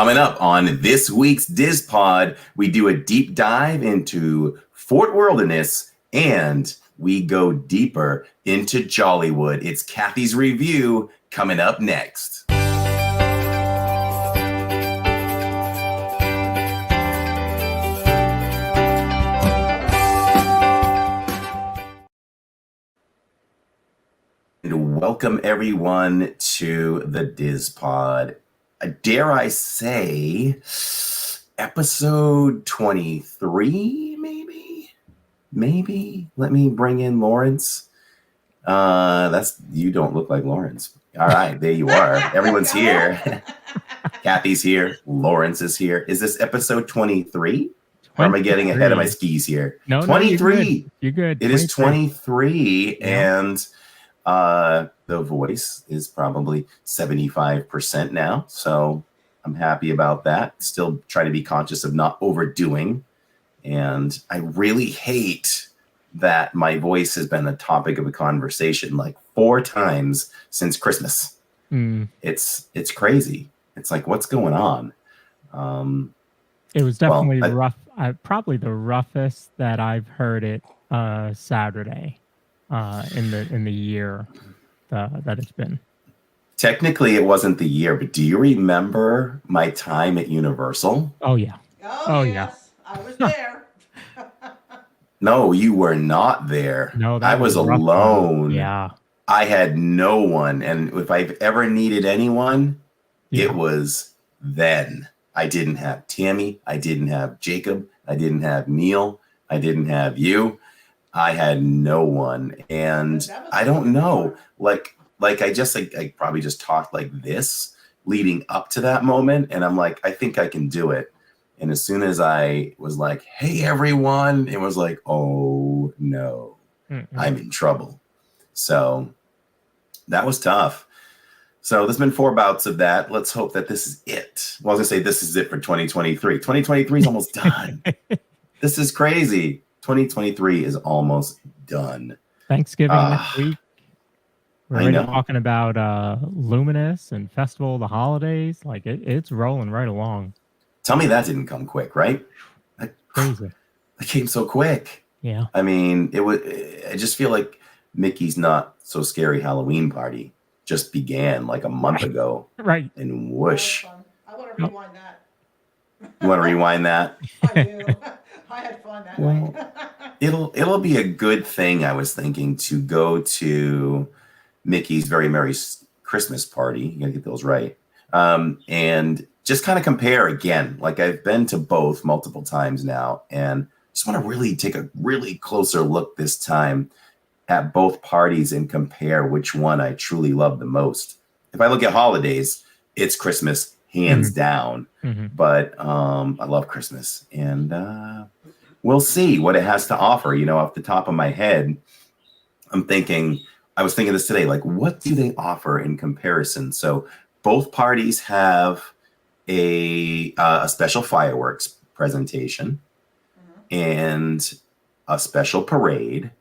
Coming up on this week's DIZ Pod, we do a deep dive into Fort Wilderness and we go deeper into Jollywood. It's Cathy's review coming up next. And welcome everyone to the DIZ Pod. Dare I say, episode 23, maybe. Let me bring in Lawrence. You don't look like Lawrence. All right, there you are. Everyone's here. Kathy's here. Lawrence is here. Is this episode 23? Or am I getting ahead of my skis here? No, 23. You're good. It is 23, yeah. And the voice is probably 75% now. So I'm happy about that. Still try to be conscious of not overdoing. And I really hate that my voice has been a topic of a conversation like 4 times since Christmas. It's crazy. It's like, what's going on? It was definitely rough. Probably the roughest that I've heard it Saturday in the year that it's been. Technically, it wasn't the year, but do you remember my time at Universal? Oh, yeah. Oh yes. I was there. No, you were not there. No, I was alone. Yeah. I had no one. And if I've ever needed anyone, it was then. I didn't have Tammy. I didn't have Jacob. I didn't have Neil. I didn't have you. I had no one. And I don't know. Like I probably just talked like this leading up to that moment. And I'm like, I think I can do it. And as soon as I was like, hey, everyone, it was like, oh, no, I'm in trouble. So that was tough. So there's been 4 bouts of that. Let's hope that this is it. Well, I was going to say this is it for 2023. 2023 is almost done. This is crazy. 2023 is almost done. Thanksgiving next week. We're already talking about Luminous and Festival of the Holidays. Like it's rolling right along. Tell me that didn't come quick, right? Crazy. It came so quick. Yeah. I mean, I just feel like Mickey's Not So Scary Halloween Party just began like a month ago. Right. And whoosh. I want to rewind that. You want to rewind that? I do. I had fun that night. It'll be a good thing, I was thinking, to go to Mickey's Very Merry Christmas Party. You got to get those right. And just kind of compare again. Like I've been to both multiple times now, and just want to really take a really closer look this time at both parties and compare which one I truly love the most. If I look at holidays, it's Christmas, hands down. But I love Christmas, and we'll see what it has to offer. You know, off the top of my head, I was thinking this today, like, what do they offer in comparison? So both parties have a special fireworks presentation and a special parade.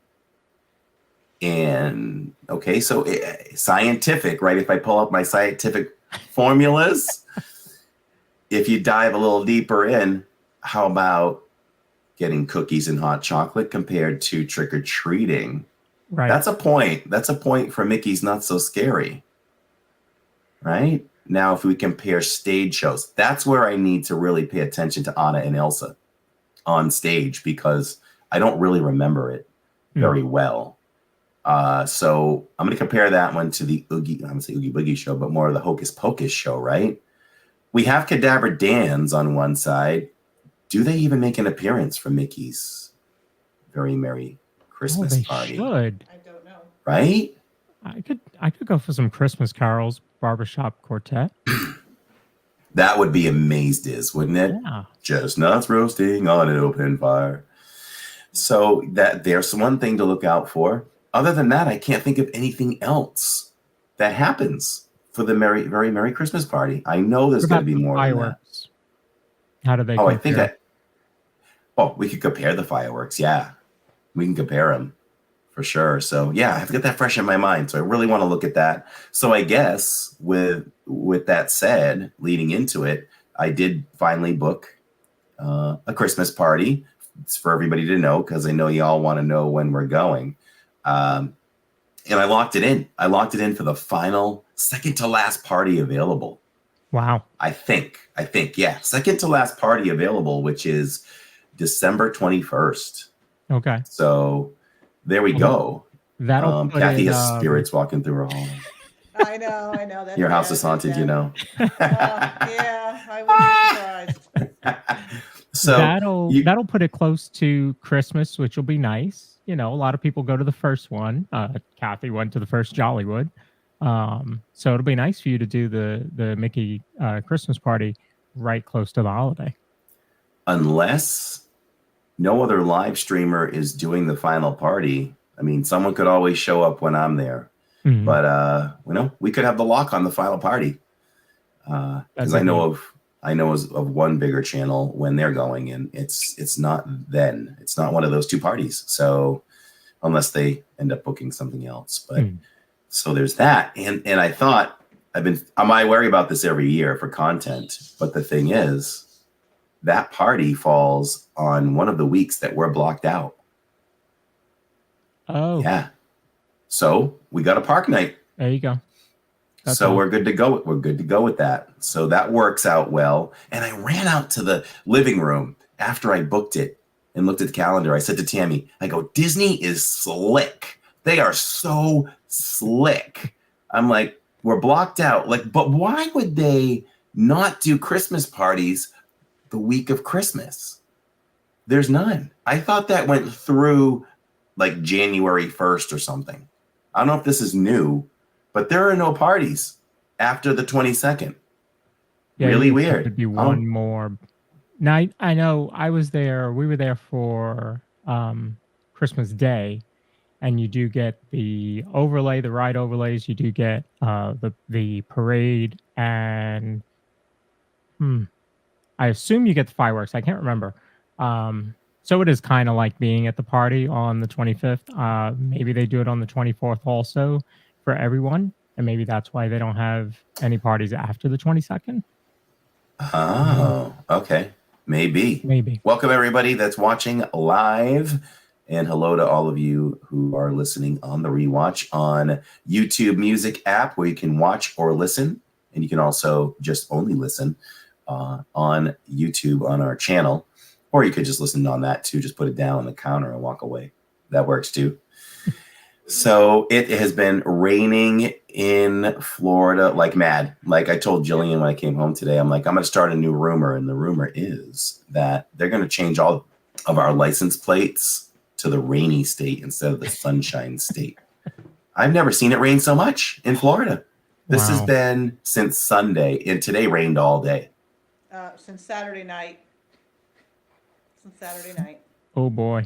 And okay, so scientific, right? If I pull up my scientific formulas, if you dive a little deeper in, how about getting cookies and hot chocolate compared to trick-or-treating? Right. That's a point. That's a point for Mickey's Not So Scary. Right? Now, if we compare stage shows, that's where I need to really pay attention to Anna and Elsa on stage, because I don't really remember it very well. So I'm going to compare that one to the I'm going to say Oogie Boogie show, but more of the Hocus Pocus show, right? We have Cadaver Dan's on one side. Do they even make an appearance for Mickey's Very Merry Christmas Party? Should. I don't know. Right? I could go for some Christmas carols, barbershop quartet. That would be amazed, wouldn't it? Yeah. Chestnuts roasting on an open fire. So there's one thing to look out for. Other than that, I can't think of anything else that happens for the Very Merry Christmas Party. I know there's going to be more fireworks. How do they? Oh, compare? We could compare the fireworks. Yeah, we can compare them for sure. So yeah, I have to get that fresh in my mind. So I really want to look at that. So I guess with that said, leading into it, I did finally book a Christmas party. It's for everybody to know because I know y'all want to know when we're going. And I locked it in. I locked it in for the final second to last party available. Wow. I think, yeah. Second to last party available, which is December 21st. Okay. So there we go. That'll put Cathy it, has spirits walking through her hall. I know. That's Your house bad, is haunted, that's you bad. know. Yeah, I wouldn't be surprised. So that'll put it close to Christmas, which will be nice. You know, a lot of people go to the first one. Cathy went to the first Jollywood. So it'll be nice for you to do the Mickey Christmas party right close to the holiday. Unless no other live streamer is doing the final party. I mean, someone could always show up when I'm there. Mm-hmm. But we could have the lock on the final party. Because I know of one bigger channel when they're going, and it's not one of those two parties. So unless they end up booking something else, but so there's that. And I thought I worry about this every year for content, but the thing is that party falls on one of the weeks that we're blocked out. Oh yeah. So we got a park night. There you go. We're good to go. We're good to go with that. So that works out well. And I ran out to the living room after I booked it and looked at the calendar. I said to Tammy, I go, Disney is slick. They are so slick. I'm like, we're blocked out. Like, but why would they not do Christmas parties the week of Christmas? There's none. I thought that went through like January 1st or something. I don't know if this is new, but there are no parties after the 22nd. Yeah, really weird. There'd be one more. Now, I know I was there. We were there for Christmas Day, and you do get the overlay, the ride overlays. You do get the parade, and I assume you get the fireworks. I can't remember. So it is kind of like being at the party on the 25th. Maybe they do it on the 24th also for everyone, and maybe that's why they don't have any parties after the 22nd. Oh, okay. Maybe. Welcome everybody that's watching live, and hello to all of you who are listening on the rewatch on YouTube Music app, where you can watch or listen, and you can also just only listen on YouTube on our channel, or you could just listen on that too. Just put it down on the counter and walk away. That works too. So it has been raining in Florida like mad. Like I told Jillian when I came home today, I'm like, I'm going to start a new rumor. And the rumor is that they're going to change all of our license plates to the rainy state instead of the sunshine state. I've never seen it rain so much in Florida. This has been since Sunday, and today rained all day. Since Saturday night. Oh boy.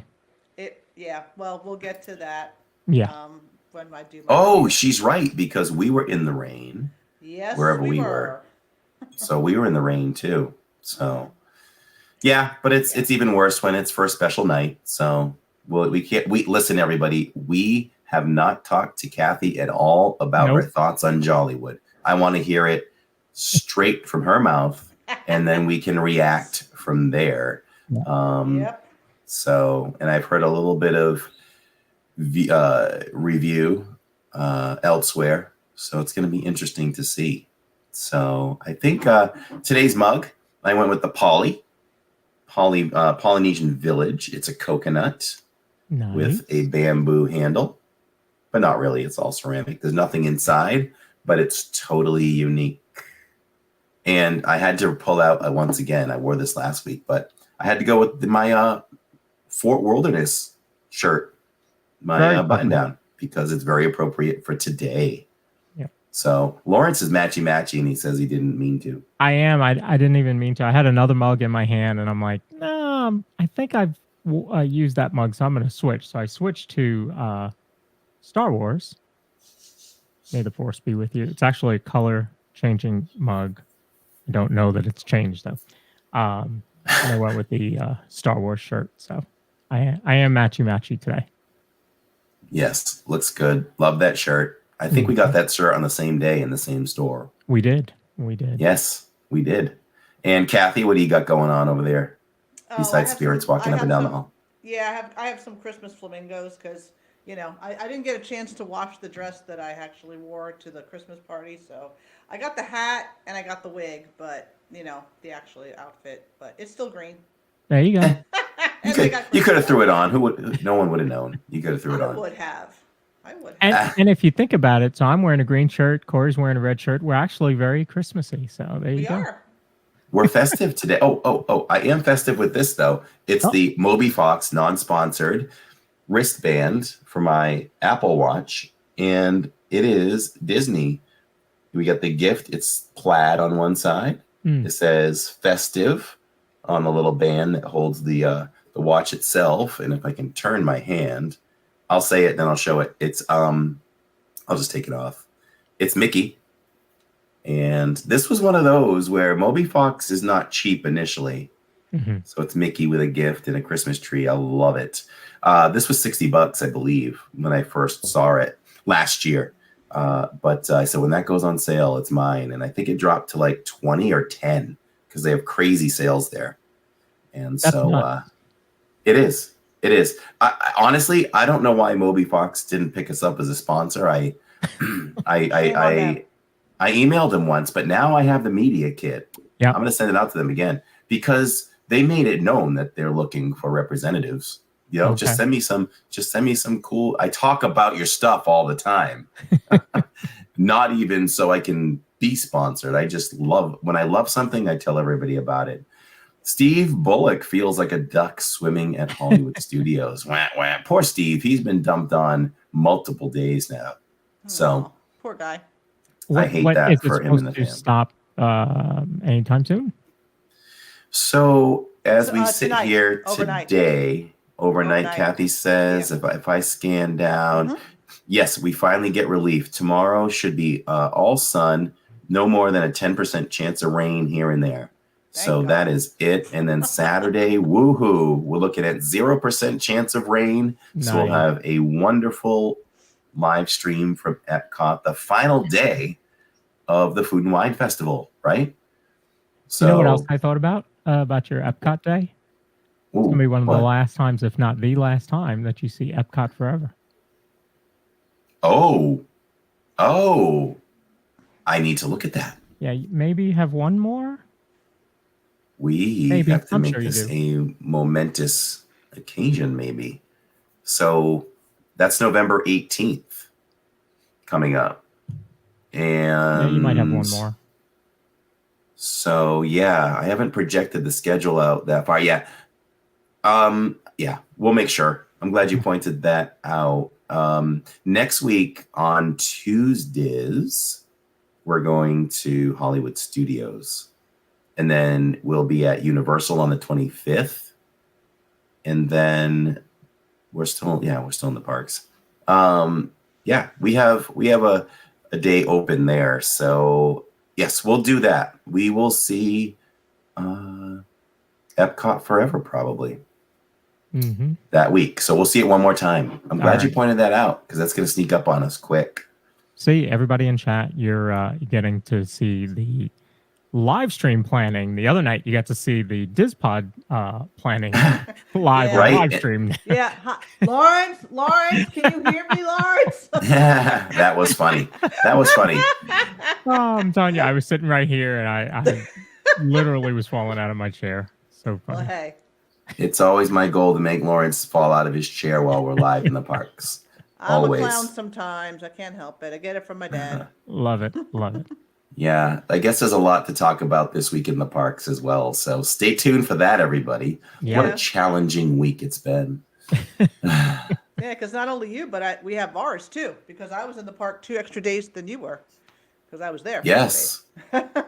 Yeah. Well, we'll get to that. Yeah. When I do. She's right, because we were in the rain. Yes, wherever we were. So we were in the rain too. So yeah, but it's even worse when it's for a special night. So we listen, everybody. We have not talked to Cathy at all about her thoughts on Jollywood. I want to hear it straight from her mouth, and then we can react from there. So, and I've heard a little bit of review elsewhere, so it's going to be interesting to see. So I think today's mug, I went with the Polynesian Village. It's a coconut with a bamboo handle, but not really. It's all ceramic. There's nothing inside, but it's totally unique. And I had to pull out once again. I wore this last week, but I had to go with my Fort Wilderness shirt, my button down, because it's very appropriate for today. Yeah. So Lawrence is matchy, and he says he didn't mean to. I am. I didn't even mean to. I had another mug in my hand, and I'm like, no, I think I've used that mug, so I'm going to switch. So I switched to Star Wars. May the Force be with you. It's actually a color changing mug. I don't know that it's changed though. And I went with the Star Wars shirt. So I am matchy today. Yes, looks good. Love that shirt. I think we got that shirt on the same day in the same store. We did. Yes, we did. And Cathy, what do you got going on over there Oh, I besides have spirits some. walking up and down the hall? Yeah, I have some Christmas flamingos because I didn't get a chance to wash the dress that I actually wore to the Christmas party. So I got the hat and I got the wig, but the actually outfit, but it's still green. There you go. You And they could got you could have Christmas threw it lights. on. Who would? No one would have known. You could have threw it I on. would have. I would And have. and if you think about it, so I'm wearing a green shirt, Corey's wearing a red shirt. We're actually very Christmassy. So there you We go. are. We're festive today. Oh! I am festive with this though. It's Oh. the Moby Fox non-sponsored wristband for my Apple Watch, and it is Disney. We got the gift. It's plaid on one side. It says festive on the little band that holds the watch itself. And if I can turn my hand, I'll say it, then I'll show it. It's I'll just take it off. It's Mickey. And this was one of those where Moby Fox is not cheap initially. Mm-hmm. So it's Mickey with a gift and a Christmas tree. I love it. This was $60, I believe, when I first saw it last year. But I said, when that goes on sale, it's mine. And I think it dropped to like 20 or 10 because they have crazy sales there. And That's so nuts. it is. It is. Honestly, I don't know why Moby Fox didn't pick us up as a sponsor. I emailed them once, but now I have the media kit. Yeah. I'm going to send it out to them again because they made it known that they're looking for representatives. Just send me some cool. I talk about your stuff all the time. Not even so I can be sponsored. I just when I love something, I tell everybody about it. Steve Bullock feels like a duck swimming at Hollywood Studios. Wah, wah. Poor Steve. He's been dumped on multiple days now. So poor guy. I hate that is it for him and the supposed to family. stop anytime soon? So as we sit tonight, here overnight. today, overnight, Overnight. Cathy says, if I scan down, Mhm. yes, we finally get relief. Tomorrow should be all sun, no more than a 10% chance of rain here and there. So God. that is it. And then Saturday, woohoo, we're looking at 0% chance of rain. So we'll Nice. have a wonderful live stream from Epcot, the final day of the Food and Wine Festival, right? So You know what else I thought about your Epcot day? It's going to be one of the last times, if not the last time, that you see Epcot forever. Oh, I need to look at that. Yeah, maybe you have one more? We Maybe. have to I'm make sure you this do. a momentous occasion, maybe. So that's November 18th coming up. And Yeah, you might have one more. So yeah, I haven't projected the schedule out that far yet. Yeah, we'll make sure. I'm glad you pointed that out. Next week on Tuesdays, we're going to Hollywood Studios. And then we'll be at Universal on the 25th. And then we're still in the parks. Yeah, we have a day open there. So yes, we'll do that. We will see Epcot forever probably that week. So we'll see it one more time. I'm glad you pointed that out because that's going to sneak up on us quick. See, everybody in chat, you're getting to see the live stream planning. The other night, you got to see the DIZ pod planning live Yeah. live stream. Yeah. Hi. Lawrence, can you hear me, Lawrence? That was funny. Oh, I'm telling you, I was sitting right here and I literally was falling out of my chair. So funny. Well, hey. It's always my goal to make Lawrence fall out of his chair while we're live in the parks. I'm Always. a clown sometimes. I can't help it. I get it from my dad. Love it. Yeah, I guess there's a lot to talk about this week in the parks as well. So stay tuned for that, everybody. Yeah. What a challenging week it's been. Yeah, because not only you, but we have ours too. Because I was in the park 2 extra days than you were. Because I was there. Yes.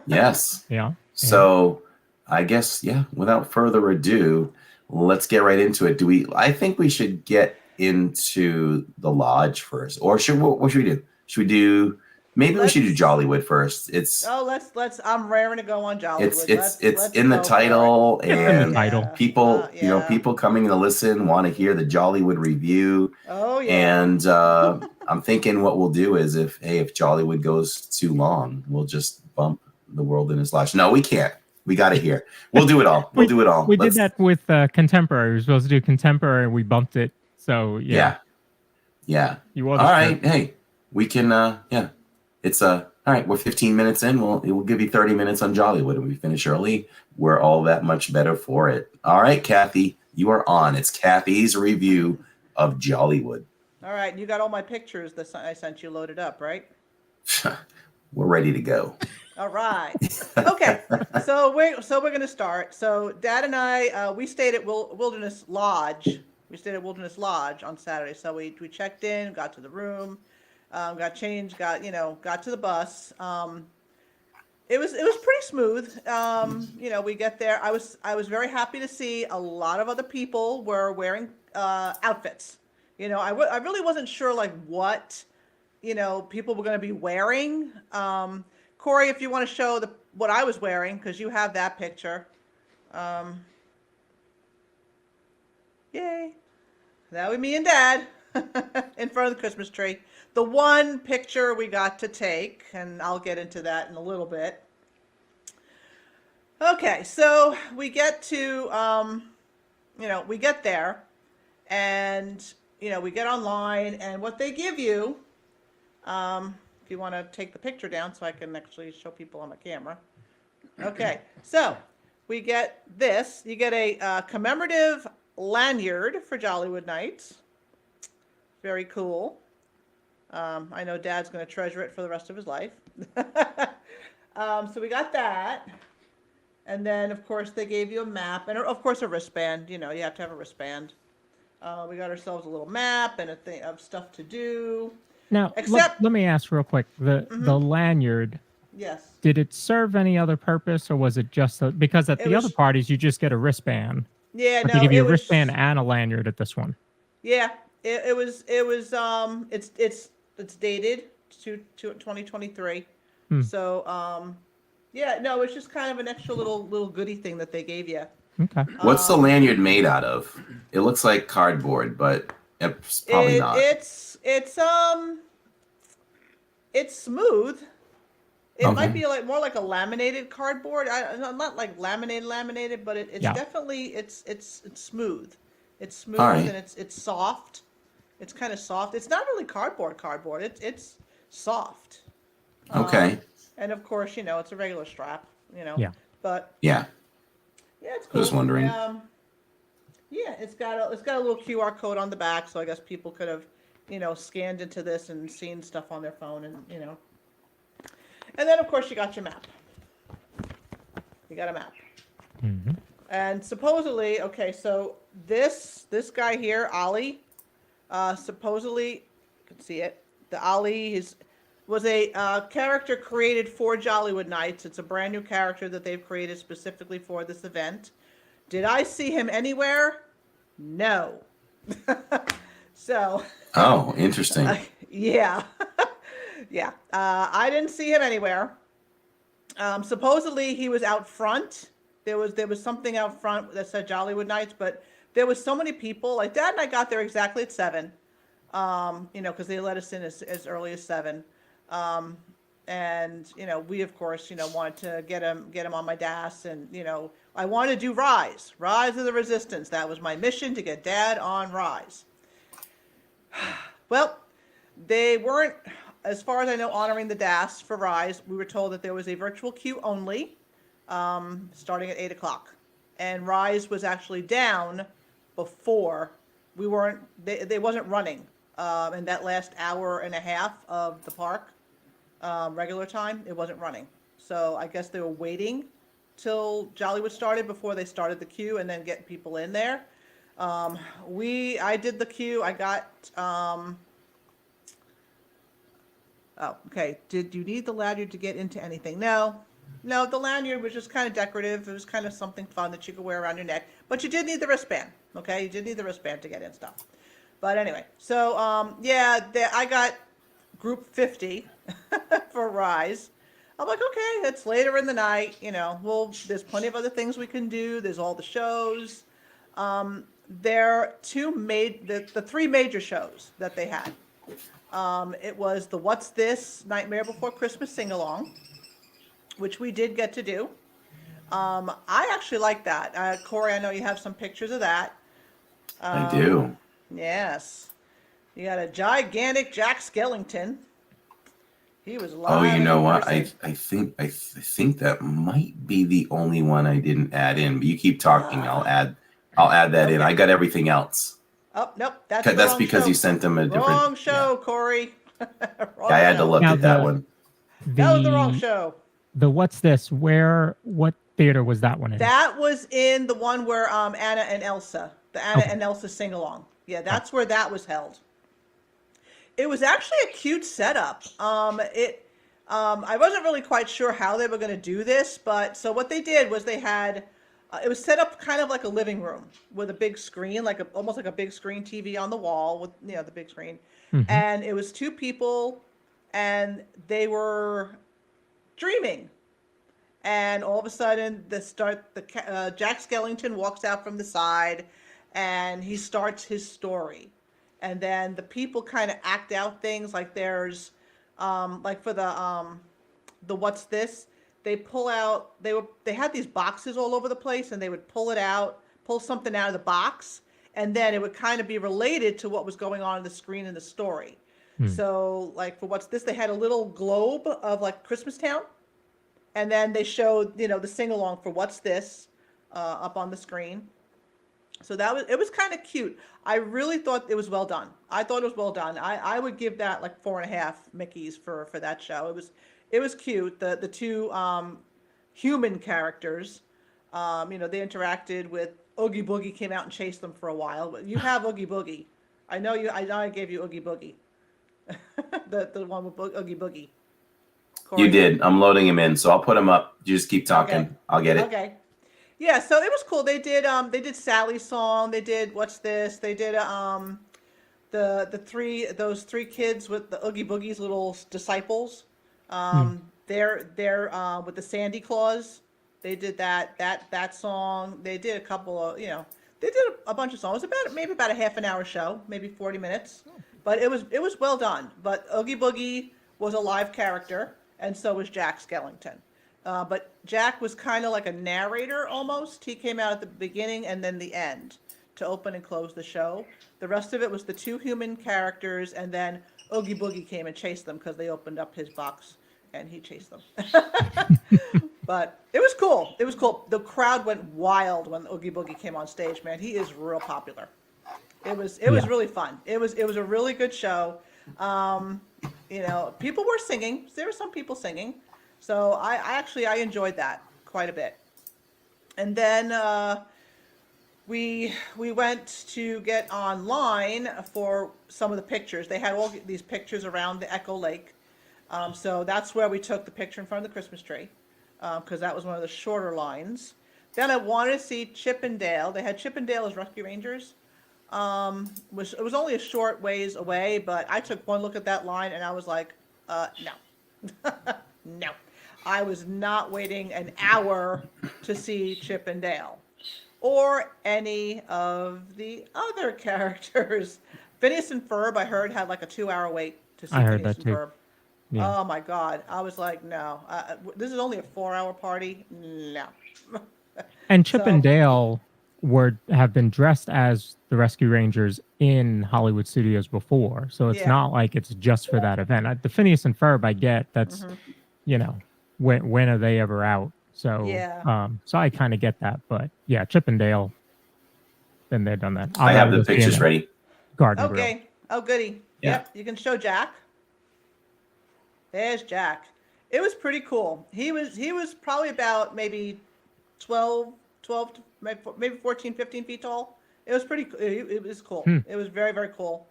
Yes. Yeah. So I guess, without further ado, let's get right into it. I think we should get into the lodge first. Or what should we do? Should we do we should do Jollywood first. Let's I'm raring to go on Jollywood. It's in the title and people, yeah. People coming to listen want to hear the Jollywood review. Oh yeah. And I'm thinking what we'll do is if Jollywood goes too long, we'll just bump the world in its lodge. No, we can't We got it here. We'll do it all. We'll do it all. We did that with contemporary. We were supposed to do contemporary, and we bumped it. So Yeah. You wore All the right. shirt. Hey, we can. It's all right. We're 15 minutes in. We'll give you 30 minutes on Jollywood, and we finish early. We're all that much better for it. All right, Cathy, you are on. It's Cathy's review of Jollywood. All right, you got all my pictures that I sent you loaded up, right? We're ready to go. All right. Okay. So we're going to start. So Dad and I we stayed at Wilderness Lodge. We stayed at Wilderness Lodge on Saturday. So we checked in, got to the room, got changed, got to the bus. It was pretty smooth. We get there. I was very happy to see a lot of other people were wearing outfits. I really wasn't sure like what people were going to be wearing. Corey, if you want to show what I was wearing, because you have that picture. Yay. That was me and Dad in front of the Christmas tree. The one picture we got to take, and I'll get into that in a little bit. Okay, so we get to, we get there, and, we get online, and what they give you, if you want to take the picture down so I can actually show people on my camera. Okay, so we get this. You get a commemorative lanyard for Jollywood Nights. Very cool. I know Dad's going to treasure it for the rest of his life. So we got that. And then, of course, they gave you a map and, of course, a wristband. You have to have a wristband. We got ourselves a little map and a thing of stuff to do. Now, let me ask real quick. The lanyard, yes. Did it serve any other purpose, or was it just because at the other parties you just get a wristband? Yeah, but they give you a wristband and a lanyard at this one. Yeah, it was it's dated to 2023. So it's just kind of an extra little goodie thing that they gave you. Okay. What's the lanyard made out of? It looks like cardboard, but it's probably not. It's smooth. It might be more like a laminated cardboard. Not like laminated, but it's definitely it's smooth. It's smooth and it's soft. It's kind of soft. It's not really cardboard. It's soft. Okay. And of course, it's a regular strap. Yeah. But yeah, it's cool. Just wondering. It's got a little QR code on the back, so I guess people could have scanned into this and seen stuff on their phone, and And then, of course, you got your map. You got a map. Mm-hmm. And supposedly, so this guy here, Ollie, supposedly, you can see it. The Ollie was a character created for Jollywood Nights. It's a brand new character that they've created specifically for this event. Did I see him anywhere? No. So. Oh, interesting. Yeah. Yeah. I didn't see him anywhere. Supposedly he was out front. There was something out front that said Jollywood Nights, but there was so many people. Like Dad and I got there exactly at 7. Because they let us in as early as 7. And we of course wanted to get him on my DAS, and I wanted to do Rise of the Resistance. That was my mission, to get Dad on Rise. Well, they weren't, as far as I know, honoring the DAS for Rise. We were told that there was a virtual queue only, starting at 8 o'clock, and Rise was actually down before. We weren't. They wasn't running in that last hour and a half of the park. Regular time, it wasn't running. So I guess they were waiting till Jollywood started before they started the queue and then get people in there. I did the queue. I got, Did you need the lanyard to get into anything? No, the lanyard was just kind of decorative. It was kind of something fun that you could wear around your neck, but you did need the wristband. Okay. You did need the wristband to get in stuff. But anyway, so, I got group 50 for Rise. I'm like, okay, it's later in the night, there's plenty of other things we can do. There's all the shows. There are the 3 major shows that they had. It was the What's This Nightmare Before Christmas sing-along, which we did get to do. I actually like that. Corey, I know you have some pictures of that. I do. Yes. You got a gigantic Jack Skellington. He was Oh, live you and know in what? person. I think that might be the only one I didn't add in. But you keep talking. I'll add that in. Okay. I got everything else. Oh, nope, that's the That's wrong because show. you sent them a different. Wrong show, Corey. Yeah, I Wrong had to show. look Now at that one. That was the wrong the show. what's this? What theater was that one in? That was in the one where Anna and Elsa, the Anna Okay. and Elsa sing along. Yeah, that's where that was held. It was actually a cute setup. I wasn't really quite sure how they were going to do this, but so what they did was they had it was set up kind of like a living room with a big screen, almost like a big screen TV on the wall with the big screen, Mhm. and it was two people, and they were dreaming, and all of a sudden Jack Skellington walks out from the side, and he starts his story, and then the people kind of act out things like there's like for the what's this, they pull out they had these boxes all over the place, and they would pull something out of the box, and then it would kind of be related to what was going on the screen in the story. So like for what's this, they had a little globe of like Christmas Town, and then they showed the sing along for what's this up on the screen. So it was kind of cute. I really thought it was well done. I thought it was well done. I would give that like 4.5 Mickeys for that show. It was cute. The two human characters, they interacted with Oogie Boogie, came out and chased them for a while. You have Oogie Boogie. I know I gave you Oogie Boogie. the one with Oogie Boogie. Corey. You did. I'm loading him in, so I'll put him up. You just keep talking. Okay. I'll get it. Okay. Yeah, so it was cool. They did Sally's song. They did what's this? They did those three kids with the Oogie Boogie's little disciples. They're with the Sandy Claus. They did that song. They did a couple of they did a bunch of songs. Maybe about a half an hour show, maybe 40 minutes. But it was well done. But Oogie Boogie was a live character, and so was Jack Skellington. But Jack was kind of like a narrator almost. He came out at the beginning and then the end to open and close the show. The rest of it was the two human characters, and then Oogie Boogie came and chased them because they opened up his box and he chased them. But it was cool. It was cool. The crowd went wild when Oogie Boogie came on stage, man. He is real popular. It was really fun. It was a really good show. People were singing. There were some people singing. So I enjoyed that quite a bit. And then we went to get online for some of the pictures. They had all these pictures around the Echo Lake. So that's where we took the picture in front of the Christmas tree, because that was one of the shorter lines. Then I wanted to see Chip and Dale. They had Chip and Dale as Rescue Rangers. It was only a short ways away, but I took one look at that line and I was like, no. No. I was not waiting an hour to see Chip and Dale or any of the other characters. Phineas and Ferb, I heard, had like a 2-hour wait to see I heard Phineas that and too. Ferb. Yeah. Oh my God. I was like, no. This is only a 4-hour party. No. And Chip So- and Dale have been dressed as the Rescue Rangers in Hollywood studios before, so it's Yeah. not like it's just for that event. The Phineas and Ferb, I get that's when are they ever out? So Yeah. so I kind of get that, but yeah, Chip and Dale, then they've done that. I have the pictures ready. Garden Grill. Okay. Oh, goody. Yeah. Yep. You can show Jack. There's Jack. It was pretty cool. He was probably about maybe 12 to maybe 14, 15 feet tall. It was pretty. It was cool. It was very, very cool.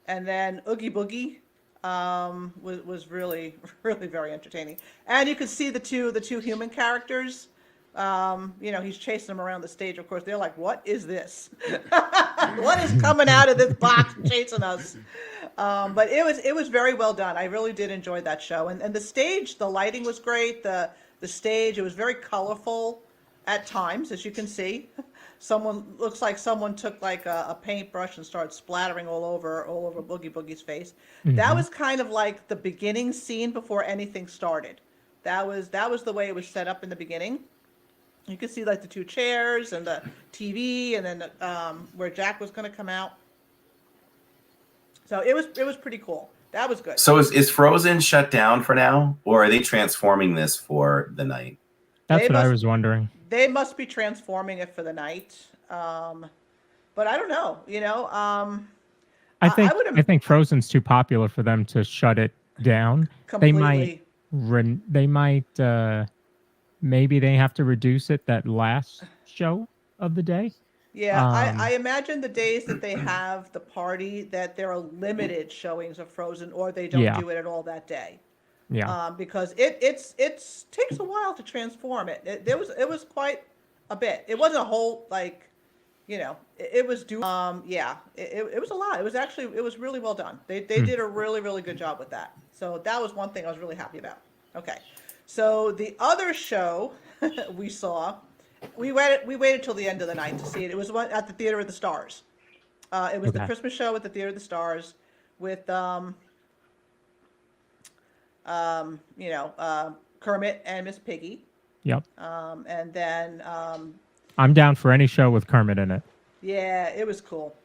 And then Oogie Boogie was really, really very entertaining. And you could see the two human characters. He's chasing them around the stage. Of course, they're like, "What is this? What is coming out of this box chasing us?" But it was very well done. I really did enjoy that show. And the stage, the lighting was great. The stage, it was very colorful at times, as you can see. Looks like someone took like a paintbrush and started splattering all over Boogie Boogie's face. That was kind of like the beginning scene before anything started. That was the way it was set up in the beginning. You could see like the 2 chairs and the TV, and then where Jack was going to come out. So it was pretty cool. That was good. So is Frozen shut down for now, or are they transforming this for the night? That's what I was wondering. They must be transforming it for the night. But I don't know. I think Frozen's too popular for them to shut it down. Completely. They might maybe they have to reduce it that last show of the day. Yeah, I imagine the days that they have the party that there are limited showings of Frozen, or they don't do it at all that day. Yeah. Because it takes a while to transform it. It was quite a bit. It wasn't a whole it was it was a lot. It was really well done. They did a really, really good job with that. So that was one thing I was really happy about. Okay. So the other show we saw, we waited till the end of the night to see it. It was one at the Theater of the Stars. It was the Christmas show at the Theater of the Stars with Kermit and Miss Piggy. Yep. And then I'm down for any show with Kermit in it. Yeah, it was cool.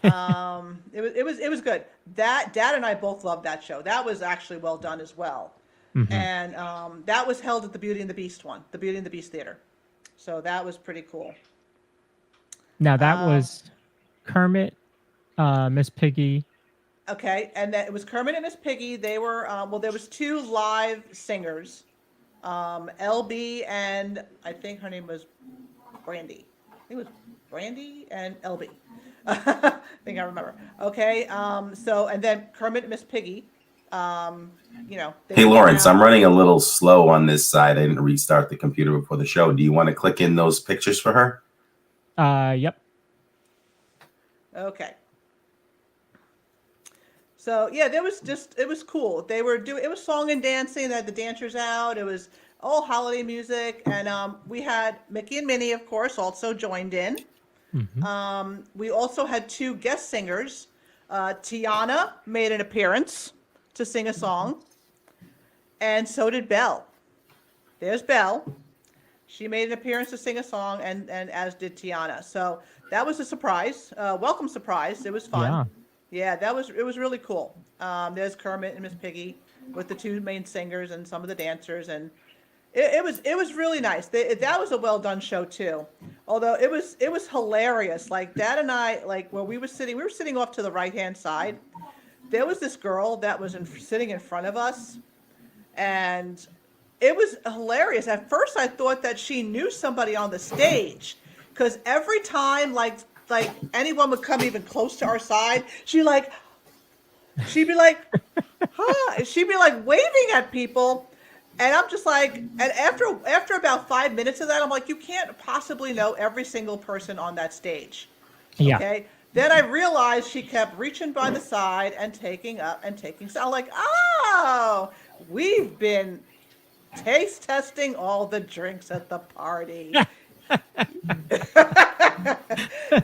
It was good. Dad and I both loved that show. That was actually well done as well. Mm-hmm. And that was held at the Beauty and the Beast the Beauty and the Beast Theater. So that was pretty cool. Now that was Kermit, Miss Piggy. Okay, and that it was Kermit and Miss Piggy. They were there was 2 live singers, LB and I think her name was Brandy. I think it was Brandy and LB. I think I remember. Okay, so and then Kermit and Miss Piggy. Hey Lawrence, I'm running a little slow on this side. I didn't restart the computer before the show. Do you want to click in those pictures for her? Yep. Okay. So yeah, it was cool. They were it was song and dancing. They had the dancers out. It was all holiday music, and we had Mickey and Minnie, of course, also joined in. Mm-hmm. We also had 2 guest singers. Tiana made an appearance to sing a song, and so did Belle. There's Belle. She made an appearance to sing a song, and as did Tiana. So that was a surprise, welcome surprise. It was fun. Yeah, it was really cool. There's Kermit and Miss Piggy with the 2 main singers and some of the dancers, and it was really nice. That was a well done show too. Although it was hilarious. Like Dad and I, like where we were sitting off to the right hand side. There was this girl that was sitting in front of us, and it was hilarious. At first, I thought that she knew somebody on the stage, because every time like anyone would come even close to our side, she'd be like, huh? She'd be like waving at people, and I'm just like, and after about 5 minutes of that, I'm like, you can't possibly know every single person on that stage. Yeah. Okay. Then I realized she kept reaching by the side and taking up and taking. So I'm like, oh, we've been taste testing all the drinks at the party.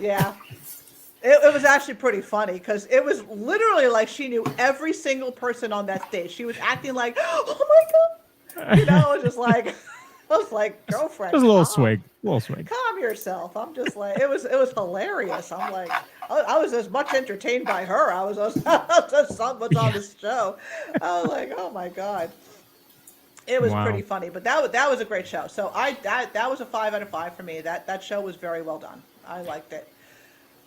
Yeah. It was actually pretty funny because it was literally like she knew every single person on that stage. She was acting like, oh my God. I was like, girlfriend. It was a little swig. Calm yourself. I'm just like, it was hilarious. I'm like, I was as much entertained by her. I was as much on this show. I was like, oh my God. It was pretty funny, but that was a great show. So that was a 5 out of 5 for me. That show was very well done. I liked it.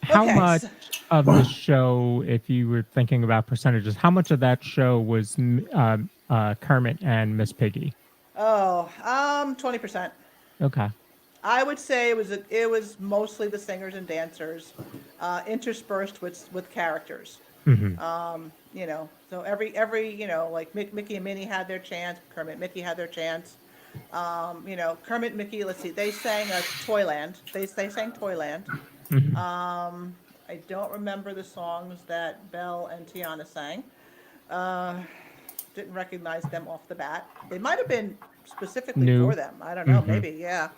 How much of the show, if you were thinking about percentages, how much of that show was Kermit and Miss Piggy? Oh, 20%. Okay. I would say it was mostly the singers and dancers, interspersed with characters. Mm-hmm. So every like Mickey and Minnie had their chance. Kermit and Mickey had their chance. Kermit and Mickey. Let's see, they sang Toyland. They sang Toyland. Mm-hmm. I don't remember the songs that Belle and Tiana sang. Didn't recognize them off the bat. They might have been specifically for them. I don't know. Mm-hmm. Maybe, yeah.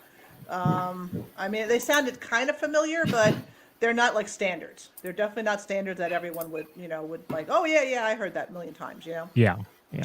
I mean, they sounded kind of familiar, but they're not like standards. They're definitely not standards that everyone would like, oh, yeah, I heard that a million times, Yeah.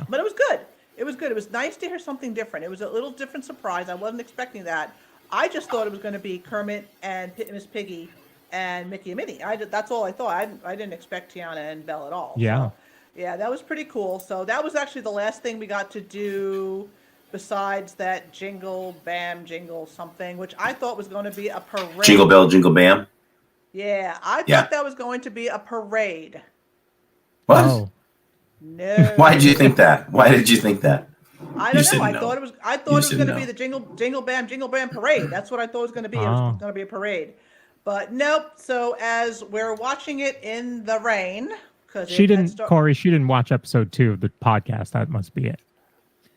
But it was good. It was good. It was nice to hear something different. It was a little different surprise. I wasn't expecting that. I just thought it was going to be Kermit and Miss Piggy and Mickey and Minnie. That's all I thought. I didn't expect Tiana and Belle at all. Yeah. So, yeah, that was pretty cool. So that was actually the last thing we got to do besides that jingle, bam, jingle something, which I thought was going to be a parade. Jingle bell, jingle bam. Yeah, I Yeah. thought that was going to be a parade. What? Oh, No. Why did you think that? Why did you think that? I You don't just know. didn't I know. thought it was. I thought You it just was going to didn't be know. the jingle bam parade. That's what I thought it was going to be. It was Oh. going to be a parade, but nope. So as we're watching it in the rain, because Corey, she didn't watch episode 2 of the podcast. That must be it.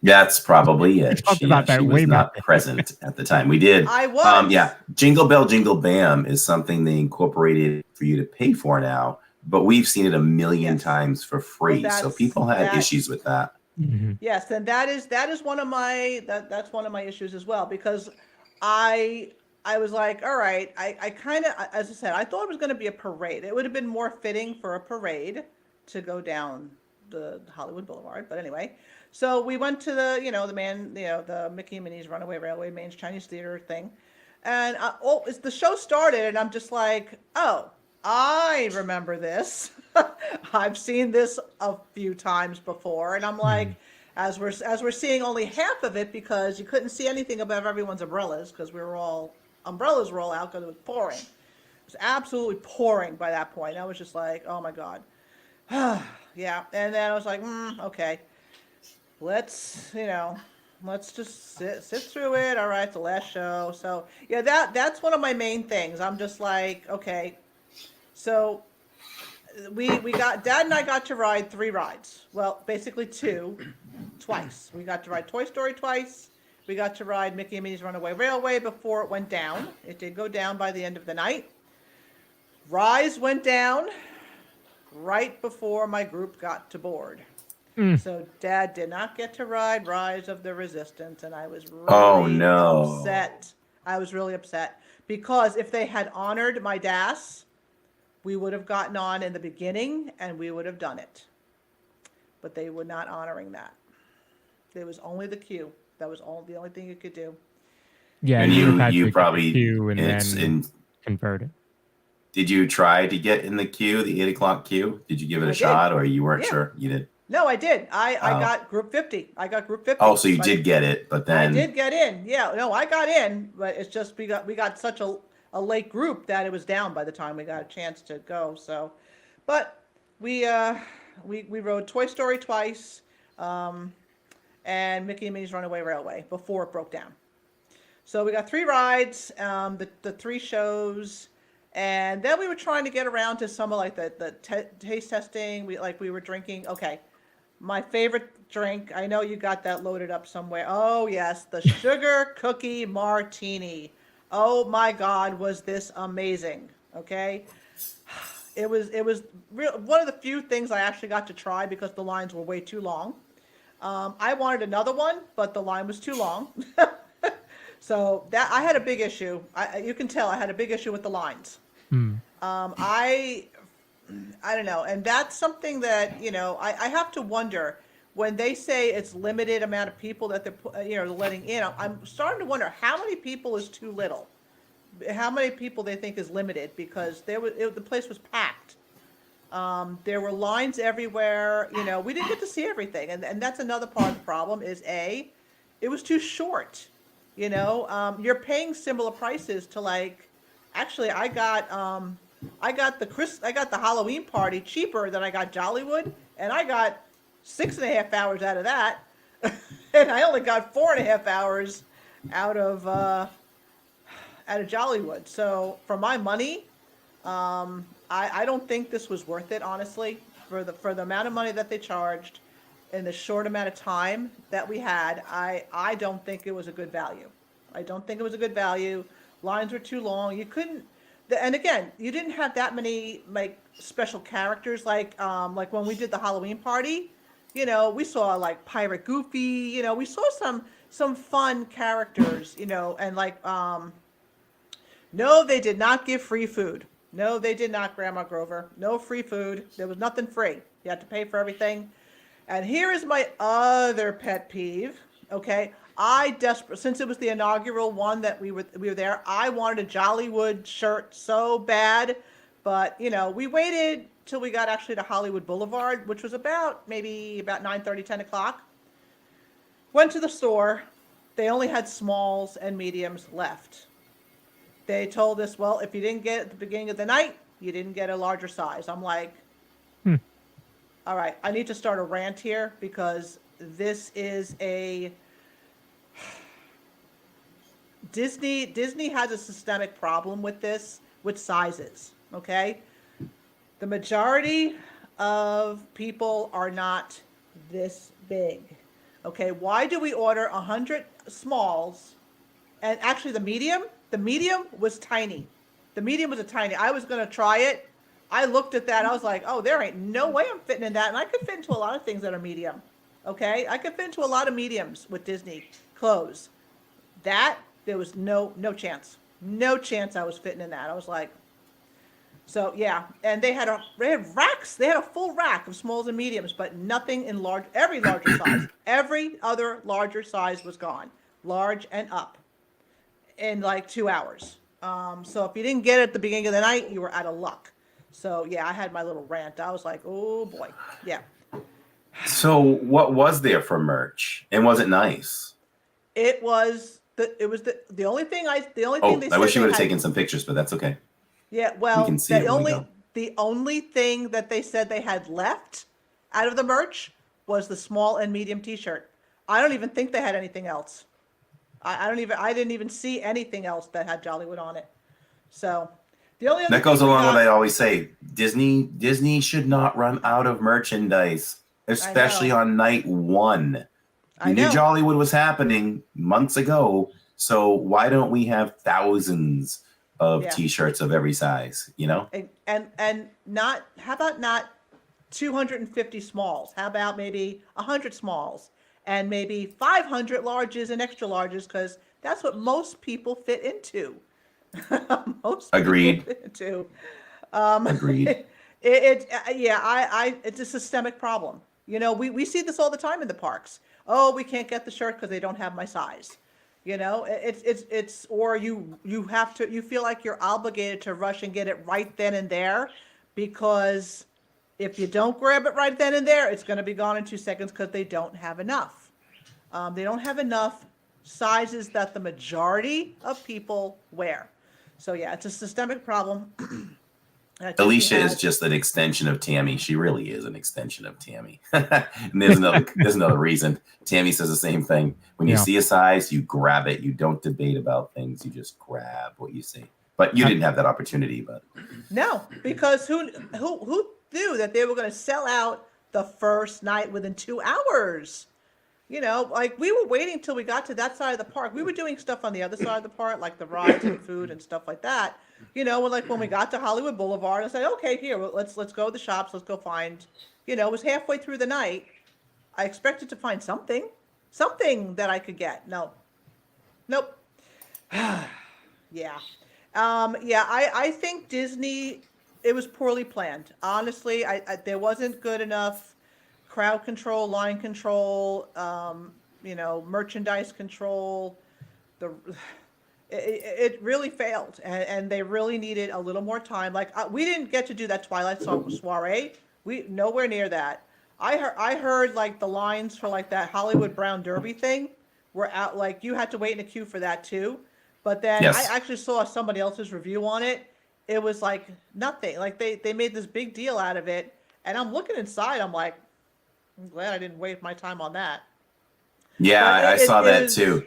That's probably it. talked about that she way was not back. present at the time. We did. I was. Yeah. Jingle bell, jingle bam is something they incorporated for you to pay for now, but we've seen it a million Yes. times for free. Well, So people had issues with that. Mhm. Yes, and that is one of my that's one of my issues as well, because I was like, all right, I kind of, as I said, I thought it was going to be a parade. It would have been more fitting for a parade to go down the Hollywood Boulevard, but anyway. So we went to the the Mickey and Minnie's Runaway Railway Main's Chinese Theater thing, and the show started, and I'm just like, oh, I remember this. I've seen this a few times before, and I'm like, as we're seeing only half of it, because you couldn't see anything above everyone's umbrellas, because umbrellas were all out because it was pouring. It was absolutely pouring by that point. I was just like, oh my God. Yeah. And then I was like, okay, let's just sit through it. All right, it's the last show. So yeah, that's one of my main things. I'm just like, okay, so Dad and I got to ride 3 rides. Well, basically 2, twice. We got to ride Toy Story twice. We got to ride Mickey and Minnie's Runaway Railway before it went down. It did go down by the end of the night. Rise went down right before my group got to board. So Dad did not get to ride Rise of the Resistance, and I was really upset. I was really upset, because if they had honored my DAS, we would have gotten on in the beginning and we would have done it. But they were not honoring that. There was only the queue. That was the only thing you could do. Yeah, And you would have had you to probably get the queue and then convert it. Did you try to get in the queue, the 8 o'clock queue? Did you give it a shot, or you weren't sure? You did. No, I did. I got group 50. I got group 50. Oh, so you did get it, but then I did get in. Yeah, no, I got in, but it's just we got such a late group that it was down by the time we got a chance to go. So, but we rode Toy Story twice, and Mickey and Minnie's Runaway Railway before it broke down. So we got 3 rides, the 3 shows, and then we were trying to get around to some of like the taste testing. We were drinking. Okay, my favorite drink. I know you got that loaded up somewhere. Oh yes, the sugar cookie martini. Oh my God, was this amazing? Okay, it was one of the few things I actually got to try, because the lines were way too long. I wanted another one, but the line was too long. So that I had a big issue. You can tell I had a big issue with the lines. I don't know, and that's something that I have to wonder, when they say it's limited amount of people that they're letting in. I'm starting to wonder how many people is too little, how many people they think is limited, because the place was packed. There were lines everywhere. We didn't get to see everything, and that's another part of the problem. Is it was too short. You're paying similar prices to like. Actually, I got the Halloween party cheaper than I got Jollywood, and I got 6.5 hours out of that, and I only got 4.5 hours out of Jollywood. So for my money, I don't think this was worth it, honestly, for the amount of money that they charged in the short amount of time that we had. I don't think it was a good value. Lines were too long. You couldn't, and again, you didn't have that many like special characters like when we did the Halloween party. We saw like Pirate Goofy. We saw some fun characters. And like no, they did not give free food. No, they did not, Grandma Grover. No free food. There was nothing free. You had to pay for everything. And here is my other pet peeve. Okay, Since it was the inaugural one that we were there, I wanted a Jollywood shirt so bad, but we waited till we got actually to Hollywood Boulevard, which was maybe about 9:30, 10 o'clock. Went to the store. They only had smalls and mediums left. They told us, well, if you didn't get it at the beginning of the night, you didn't get a larger size. I'm like, all right, I need to start a rant here because this is Disney has a systemic problem with this, with sizes, okay? The majority of people are not this big, okay? Why do we order 100 smalls? And actually the medium was tiny. The medium was a tiny. I was going to try it. I looked at that. I was like, oh, there ain't no way I'm fitting in that. And I could fit into a lot of things that are medium, okay? I could fit into a lot of mediums with Disney clothes. There was no chance. No chance I was fitting in that. I was like, so yeah. And they had racks. They had a full rack of smalls and mediums, but nothing in every larger size. Every other larger size was gone. Large and up in like 2 hours. So if you didn't get it at the beginning of the night, you were out of luck. So yeah, I had my little rant. I was like, oh boy. Yeah. So what was there for merch? And was it nice? It was the only thing I they wish said you would they have had. taken some pictures, but that's okay. Yeah, well, We can see it when we go. the only thing that they said they had left out of the merch was the small and medium T-shirt. I don't even think they had anything else. I didn't even see anything else that had Jollywood on it. So the only other That goes thing we along with got- what I always say. Disney should not run out of merchandise, especially on night one. I We knew know. Jollywood was happening months ago, so why don't we have thousands of Yeah. T-shirts of every size? and not, how about not 250 smalls? How about maybe 100 smalls and maybe 500 larges and extra larges, because that's what most people fit into. Most Agreed. people fit into. Agreed. It's a systemic problem. We see this all the time in the parks. Oh, we can't get the shirt because they don't have my size. It's or you feel like you're obligated to rush and get it right then and there, because if you don't grab it right then and there, it's going to be gone in 2 seconds because they don't have enough. They don't have enough sizes that the majority of people wear. So yeah, it's a systemic problem. Alicia is just an extension of Tammy. She really is an extension of Tammy. And there's another reason. Tammy says the same thing. When you see a size, you grab it. You don't debate about things. You just grab what you see. But you didn't have that opportunity. But no, because who knew that they were going to sell out the first night within 2 hours? Like we were waiting till we got to that side of the park. We were doing stuff on the other side of the park, like the rides and food and stuff like that. When we got to Hollywood Boulevard, I said, okay, here, let's go to the shops. Let's go find, it was halfway through the night. I expected to find something that I could get. No, nope. Yeah. I think Disney, it was poorly planned. Honestly, there wasn't good enough crowd control, line control, merchandise control. It really failed, and they really needed a little more time. Like we didn't get to do that Twilight soiree. We nowhere near that. I heard like the lines for like that Hollywood Brown Derby thing were out. Like you had to wait in a queue for that too. But then Yes. I actually saw somebody else's review on it. It was like nothing. Like they made this big deal out of it, and I'm looking inside. I'm like, I'm glad I didn't waste my time on that. yeah, I saw that too.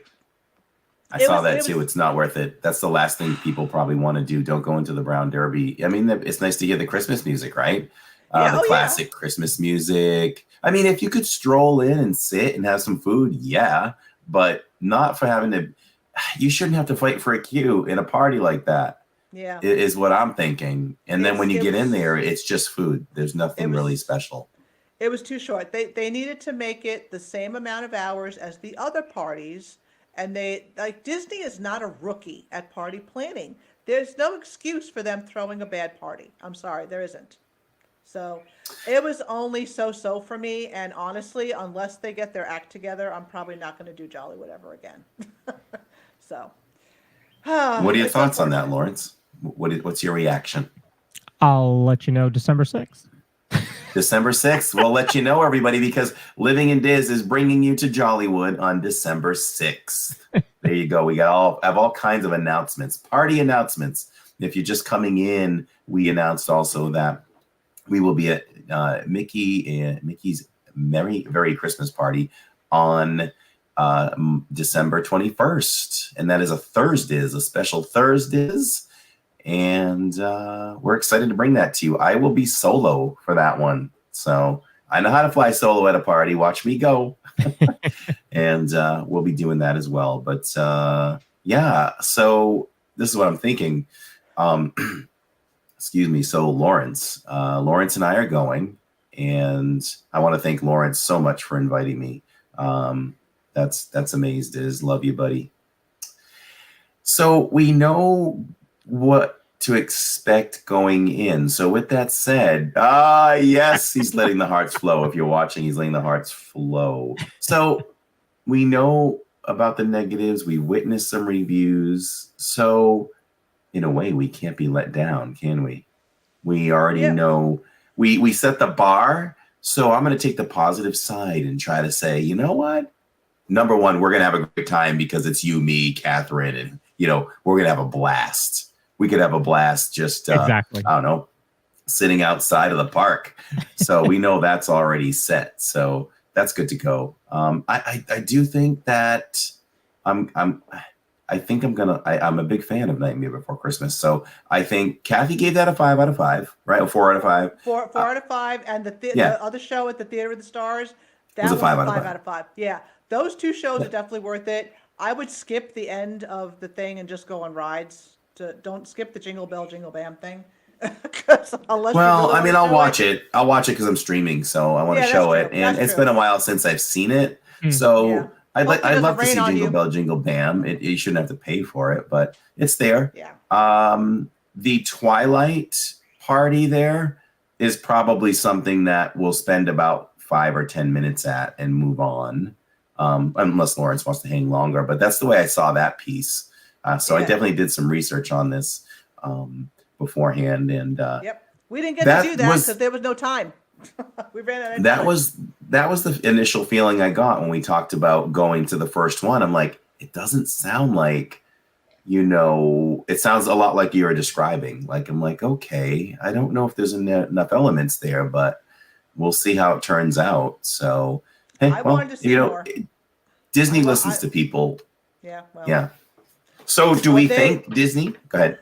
I saw that too. was- It's not worth it. That's the last thing people probably want to do. Don't go into the Brown Derby. I mean, it's nice to hear the Christmas music, right? The classic Christmas music. I mean, if you could stroll in and sit and have some food, yeah, but not for having to. You shouldn't have to fight for a queue in a party like that. Yeah. Is what I'm thinking. And then when you get in there, it's just food. There's nothing really special. It was too short. They needed to make it the same amount of hours as the other parties. And Disney is not a rookie at party planning. There's no excuse for them throwing a bad party. I'm sorry, there isn't. So it was only so for me. And honestly, unless they get their act together, I'm probably not going to do Jollywood ever again. So What are your it's thoughts on that, unfortunate. Lawrence? What's your reaction? I'll let you know December 6th. December 6th. We'll let you know, everybody, because Living in Diz is bringing you to Jollywood on December 6th. There you go. We have all kinds of announcements, party announcements. If you're just coming in, we announced also that we will be at Mickey's Merry Christmas Party on December 21st. And that is a Thursday, a special Thursdays. And we're excited to bring that to you. I will be solo for that one. So I know how to fly solo at a party. Watch me go. And we'll be doing that as well. But yeah, so this is what I'm thinking. Excuse me. So Lawrence and I are going. And I want to thank Lawrence so much for inviting me. That's amazing. Diz. Love you, buddy. So we know what to expect going in. So with that said, yes, he's letting the hearts flow. If you're watching, he's letting the hearts flow. So we know about the negatives. We witnessed some reviews. So in a way, we can't be let down, can we? We already know. We set the bar. So I'm going to take the positive side and try to say, you know what? Number one, we're going to have a great time because it's you, me, Catherine, and, we're going to have a blast. We could have a blast just, Exactly. I don't know, sitting outside of the park. So we know that's already set. So that's good to go. I do think that I'm a big fan of Nightmare Before Christmas. So I think Cathy gave that a 5 out of 5, right? A 4 out of 5. 4 out of 5. And the other show at the Theater of the Stars, that was a 5 out of 5. Yeah. Those two shows are definitely worth it. I would skip the end of the thing and just go on rides. Don't skip the Jingle Bell, Jingle Bam thing. I'll watch it. I'll watch it because I'm streaming, so I want to show it. And it's been a while since I've seen it, so I'd love to see Jingle Bell, Jingle Bam. You shouldn't have to pay for it, but it's there. Yeah. The Twilight party there is probably something that we'll spend about 5 or 10 minutes at and move on, unless Lawrence wants to hang longer. But that's the way I saw that piece. So I definitely did some research on this beforehand, and we didn't get to do that because there was no time. We ran out of time. That was the initial feeling I got when we talked about going to the first one. I'm like, it doesn't sound like, it sounds a lot like you were describing. Like, I'm like, okay, I don't know if there's enough elements there, but we'll see how it turns out. So, hey, I wanted to see more. Disney listens to people. Yeah. Well, yeah. So do we think Disney? Go ahead.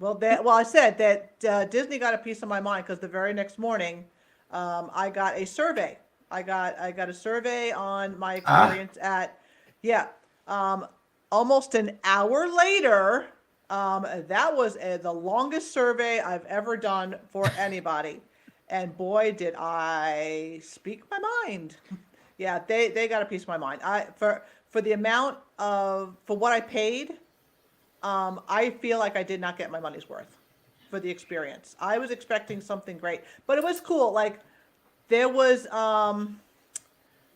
Well, I said that Disney got a piece of my mind because the very next morning, I got a survey. I got a survey on my experience almost an hour later. That was the longest survey I've ever done for anybody, and boy, did I speak my mind. Yeah, they got a piece of my mind. For the amount for what I paid. I feel like I did not get my money's worth for the experience. I was expecting something great, but it was cool. Like there was a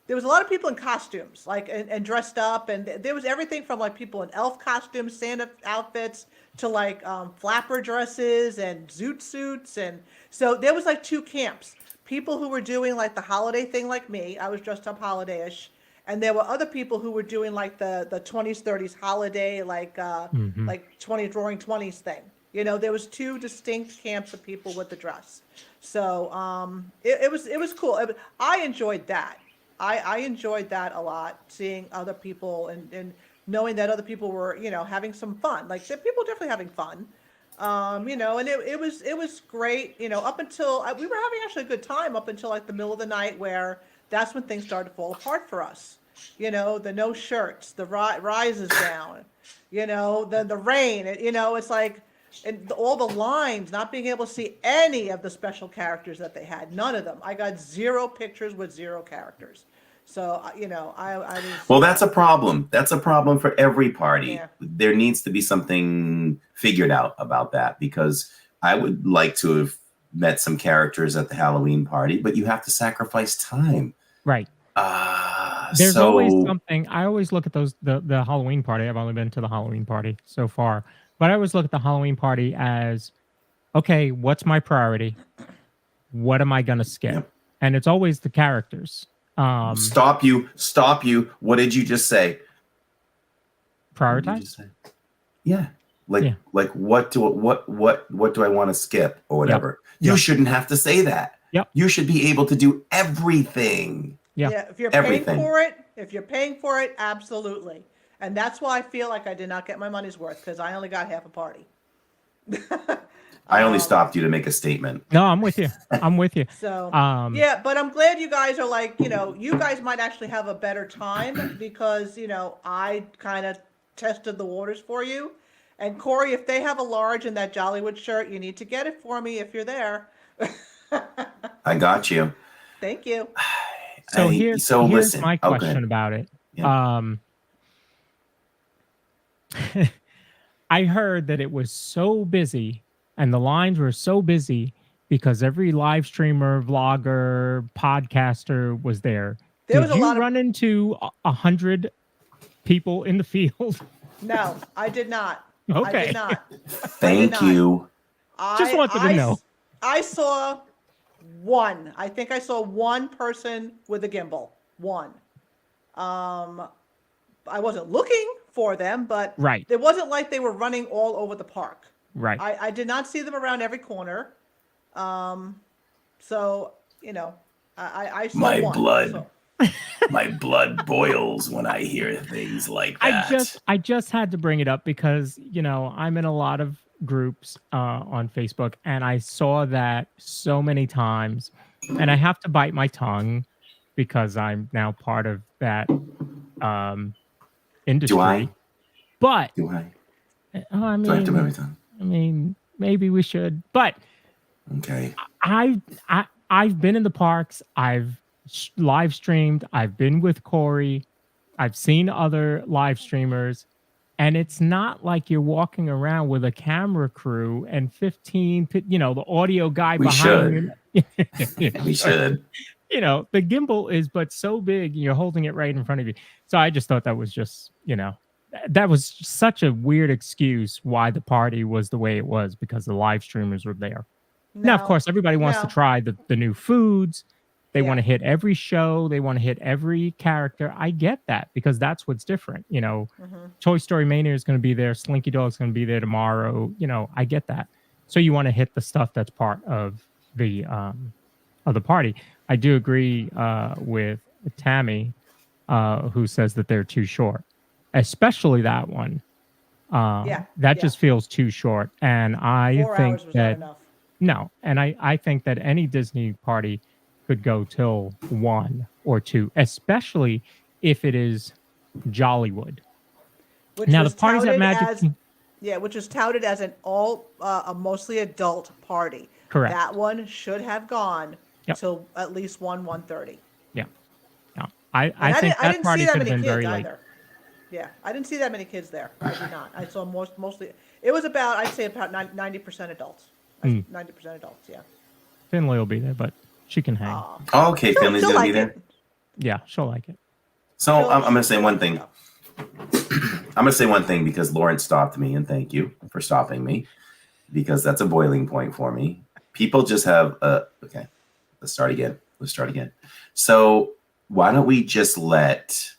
lot of people in costumes, like and dressed up, and there was everything from like people in elf costumes, Santa outfits, to like flapper dresses and zoot suits, and so there was like two camps. People who were doing like the holiday thing, like me. I was dressed up holiday-ish. And there were other people who were doing like the 20s, 30s holiday, like 20s roaring 20s thing. There was two distinct camps of people with the dress. So it was cool. I enjoyed that. I enjoyed that a lot, seeing other people and knowing that other people were, having some fun. Like people definitely having fun. And it was great, up until we were having actually a good time up until like the middle of the night where that's when things started to fall apart for us. The no shirts, the rises down, the rain, it's like all the lines, not being able to see any of the special characters that they had, none of them. I got 0 pictures with 0 characters. So, I was... Well, that's a problem. That's a problem for every party. Yeah. There needs to be something figured out about that because I would like to have met some characters at the Halloween party, but you have to sacrifice time. Right. There's So always something. I always look at those the Halloween party. I've only been to the Halloween party so far, but I always look at the Halloween party as, okay, what's my priority? What am I gonna skip? Yep. And it's always the characters. Stop you. What did you just say? What did you Prioritize. just say? Yeah. Like what do I want to skip or whatever? You Yep. shouldn't have to say that. Yep. You should be able to do everything. Yeah. If you're Everything. paying for it, absolutely. And that's why I feel like I did not get my money's worth, because I only got half a party. I only stopped you to make a statement. No, I'm with you. I'm with you. So Yeah, but I'm glad you guys are like, you guys might actually have a better time because, I kind of tested the waters for you. And Corey, if they have a large in that Jollywood shirt, you need to get it for me if you're there. I got you. Thank you. So here's listen. my question about it. Yeah. I heard that it was so busy and the lines were so busy because every live streamer, vlogger, podcaster was there. There was a lot of run into 100 people in the field? No, I did not. Okay. I did not. Thank you. Just wanted to know. I saw one. I think I saw one person with a gimbal. One. I wasn't looking for them, but Right. it wasn't like they were running all over the park. Right. I did not see them around every corner. So, I saw My one. blood. So- My blood boils when I hear things like that. I just had to bring it up because, I'm in a lot of groups on Facebook and I saw that so many times and I have to bite my tongue because I'm now part of that industry. Do I? But Do I? I Do I have to mean, everything? maybe we should. But Okay. I've been in the parks. I've live streamed. I've been with Corey. I've seen other live streamers. And it's not like you're walking around with a camera crew and 15, the audio guy We behind you. We should. The gimbal is but so big, you're holding it right in front of you. So I just thought that was just, that was such a weird excuse why the party was the way it was because the live streamers were there. Now, of course, everybody wants to try the new foods. They want to hit every show. They want to hit every character. I get that because that's what's different. Toy Story Mania is going to be there. Slinky Dog's going to be there tomorrow. I get that. So you want to hit the stuff that's part of the party. I do agree with Tammy, who says that they're too short, especially that one. That just feels too short. And I 4 think hours was that not enough. no, and I think that any Disney party could go till 1 or 2, especially if it is Jollywood. Which Now the was parties at touted Magic which is touted as a mostly adult party. Correct. That one should have gone Yep. till at least 1:30. Yeah. No. I think that party could have been very late. either. Yeah, I didn't see that many kids there. I did not. I saw mostly. It was I'd say about 90% adults. 90% adults. Yeah. Finley will be there, but she can hang. Oh, okay, Finley's She'll gonna like be there. it. Yeah, she'll like it. So I'm gonna say one thing. I'm gonna say one thing because Lawrence stopped me, and thank you for stopping me, because that's a boiling point for me. People just have okay. Let's start again. So why don't we just let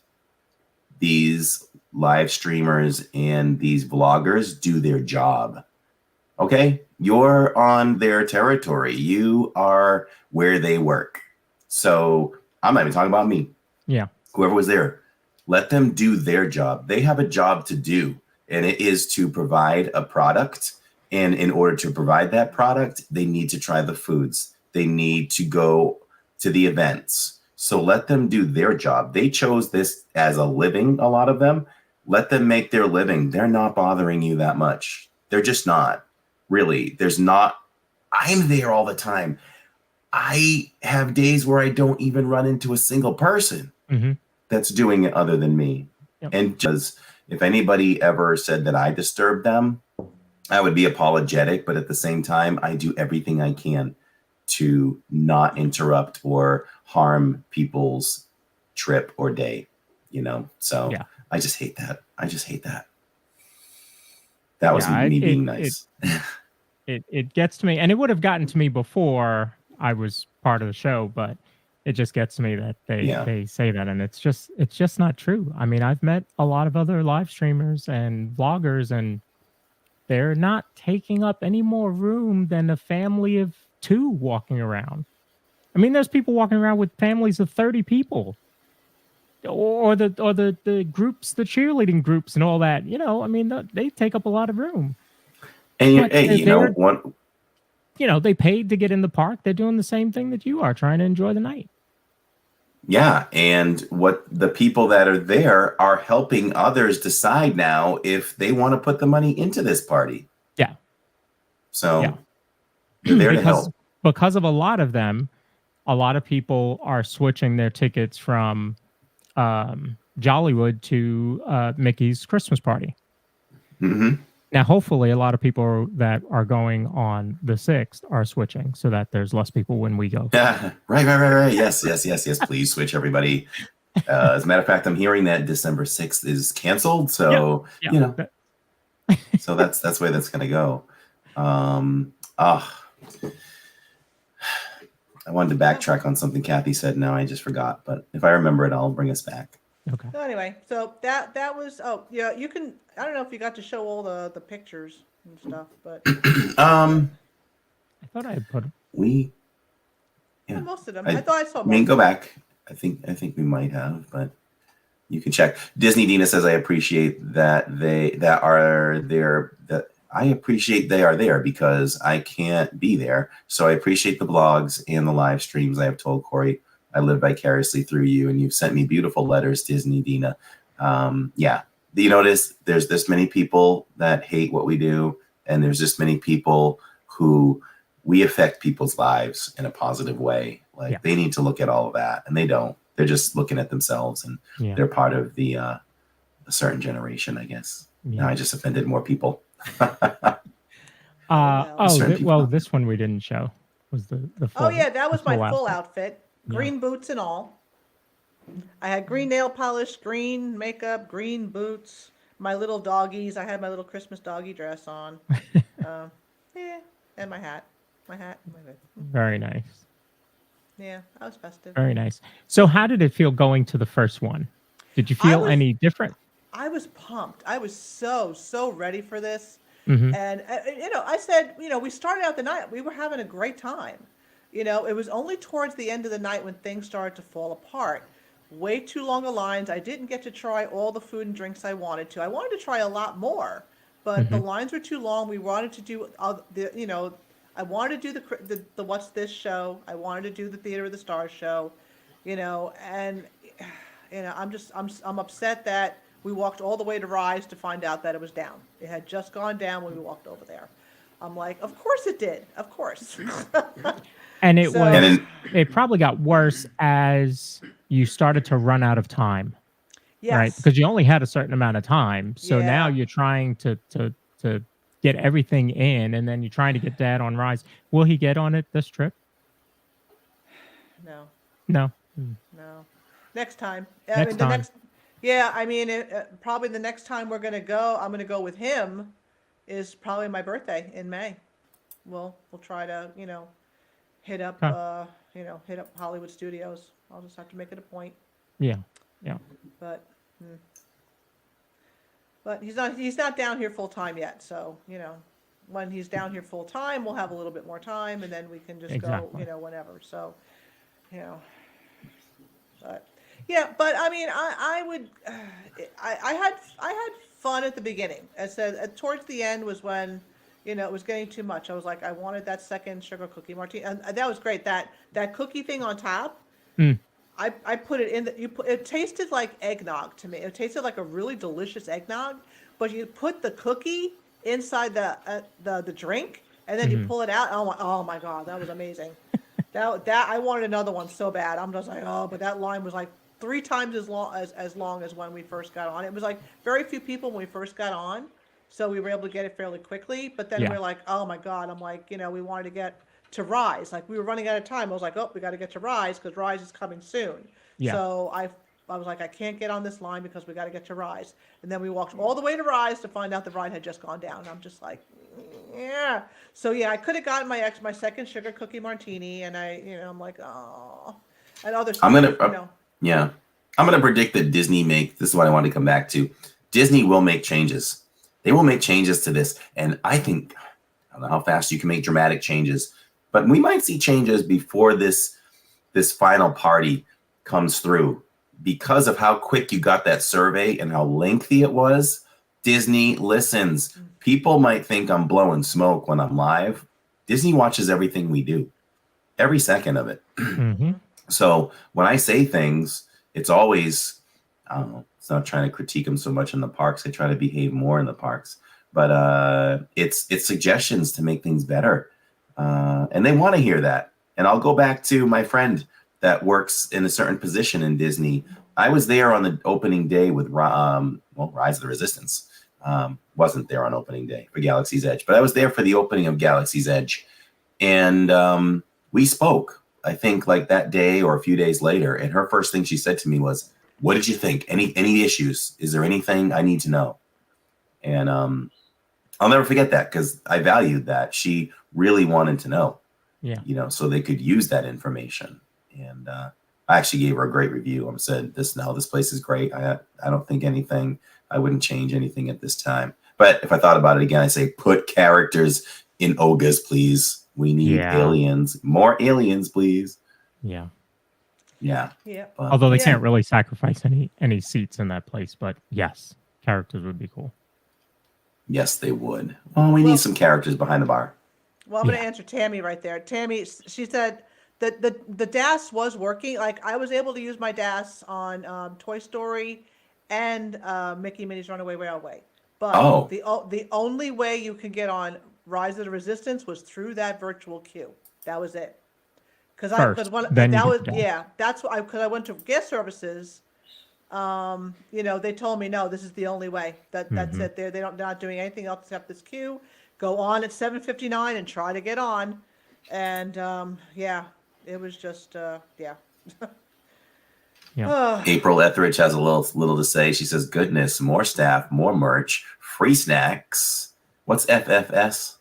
these live streamers and these vloggers do their job? Okay, you're on their territory. You are where they work. So I'm not even talking about me. Yeah. Whoever was there, let them do their job. They have a job to do, and it is to provide a product. And in order to provide that product, they need to try the foods. They need to go to the events. So let them do their job. They chose this as a living, a lot of them. Let them make their living. They're not bothering you that much. They're just not. Really, there's not. I'm there all the time. I have days where I don't even run into a single person that's doing it other than me. Yep. And just, if anybody ever said that I disturb them, I would be apologetic, but at the same time, I do everything I can to not interrupt or harm people's trip or day, So Yeah. I just hate that. That was me being nice. It gets to me, and it would have gotten to me before I was part of the show, but it just gets to me that they say that, and it's just not true. I mean, I've met a lot of other live streamers and vloggers, and they're not taking up any more room than a family of 2 walking around. I mean, there's people walking around with families of 30 people, or the groups, the cheerleading groups, and all that. I mean, they take up a lot of room. And But what? They paid to get in the park. They're doing the same thing that you are, trying to enjoy the night. Yeah, and what the people that are there are helping others decide now if they want to put the money into this party. Yeah. So they're there to help. Because of a lot of them, a lot of people are switching their tickets from Jollywood to Mickey's Christmas party. Mm-hmm. Now, hopefully, a lot of people that are going on the 6th are switching so that there's less people when we go. Right. Yes. Please switch, everybody. As a matter of fact, I'm hearing that December 6th is canceled. So, so that's the way that's going to go. I wanted to backtrack on something Cathy said. Now I just forgot. But if I remember it, I'll bring us back. Okay. So anyway, so that was, you can, I don't know if you got to show all the pictures and stuff, but I thought I had put most of them. I thought I saw. I mean, go back. I think we might have, but you can check. Disney Dina says, I appreciate that they are there because I can't be there. So I appreciate the blogs and the live streams. I have told Corey I live vicariously through you, and you've sent me beautiful letters, Disney Dina. You notice there's this many people that hate what we do, and there's this many people who we affect people's lives in a positive way. They need to look at all of that, and they don't. They're just looking at themselves, and they're part of a certain generation, I guess. Now I just offended more people. This one we didn't show was the full. Oh yeah, that was my full outfit. Green boots and all. I had green nail polish, green makeup, green boots, my little doggies. I had my little Christmas doggy dress on. And my hat. Very nice. Yeah, I was festive. Very nice. So how did it feel going to the first one? Did you feel any different? I was pumped. I was so ready for this. Mm-hmm. And, I said, we started out the night. We were having a great time. It was only towards the end of the night when things started to fall apart. Way too long of lines. I didn't get to try all the food and drinks I wanted to. I wanted to try a lot more, but the lines were too long. We wanted to do I wanted to do the What's This show. I wanted to do the Theater of the Stars show, and I'm upset that we walked all the way to Rise to find out that it was down. It had just gone down when we walked over there. I'm like, of course it did. Of course. And it probably got worse as you started to run out of time. Yes. Right? Because you only had a certain amount of time. So now you're trying to get everything in, and then you're trying to get Dad on Rise. Will he get on it this trip? No. Next time. Probably the next time I'm going to go with him is probably my birthday in May. We'll try to, hit up Hollywood Studios. I'll just have to make it a point. Yeah. But he's not down here full time yet. So, when he's down here full time, we'll have a little bit more time, and then we can just go, whenever. So, but I mean, I had fun at the beginning. I said towards the end was when, it was getting too much. I was like, I wanted that second sugar cookie martini, and that was great. That cookie thing on top. I put it in. It tasted like eggnog to me. It tasted like a really delicious eggnog, but you put the cookie inside the drink, and then you pull it out. Oh my God, that was amazing. that I wanted another one so bad. I'm just like, but that line was like 3 times as long as when we first got on. It was like very few people when we first got on, so we were able to get it fairly quickly. But then we're like, oh my God, I'm like, we wanted to get to Rise. Like we were running out of time. I was like, oh, we got to get to Rise because Rise is coming soon. Yeah. So I was like, I can't get on this line because we got to get to Rise. And then we walked all the way to Rise to find out the ride had just gone down. And I'm just like, yeah. So yeah, I could have gotten my second sugar cookie martini, and I'm like, oh, and other stuff, yeah, I'm gonna predict that Disney this is what I want to come back to. Disney will make changes. They will make changes to this, and I don't know how fast you can make dramatic changes, but we might see changes before this final party comes through because of how quick you got that survey and how lengthy it was. Disney listens. People might think I'm blowing smoke when I'm live. Disney watches everything we do, every second of it. Mm-hmm. So when I say things, it's always, I don't know, it's not trying to critique them so much in the parks. They try to behave more in the parks, but it's suggestions to make things better. And they want to hear that. And I'll go back to my friend that works in a certain position in Disney. I was there on the opening day with Rise of the Resistance. Wasn't there on opening day for Galaxy's Edge, but I was there for the opening of Galaxy's Edge. And we spoke, I think, like that day or a few days later. And her first thing she said to me was, what did you think? Any issues? Is there anything I need to know? And I'll never forget that because I valued that. She really wanted to know, so they could use that information. And I actually gave her a great review. I said, this place is great. I don't think anything, I wouldn't change anything at this time. But if I thought about it again, I say, put characters in Ogas, please. We need aliens, more aliens, please. Yeah. Yeah. But, although they can't really sacrifice any seats in that place, but yes, characters would be cool. Yes, they would. Well, we need some characters behind the bar. Well, I'm going to answer Tammy right there. Tammy, she said that the DAS was working. Like I was able to use my DAS on Toy Story and Mickey Minnie's Runaway Railway. But the only way you can get on Rise of the Resistance was through that virtual queue. That was it. Because that's why because I went to guest services. They told me no, this is the only way. That's it. They're not doing anything else except this queue. Go on at 7:59 and try to get on, and it was just April Etheridge has a little to say. She says, "Goodness, more staff, more merch, free snacks. What's FFS?"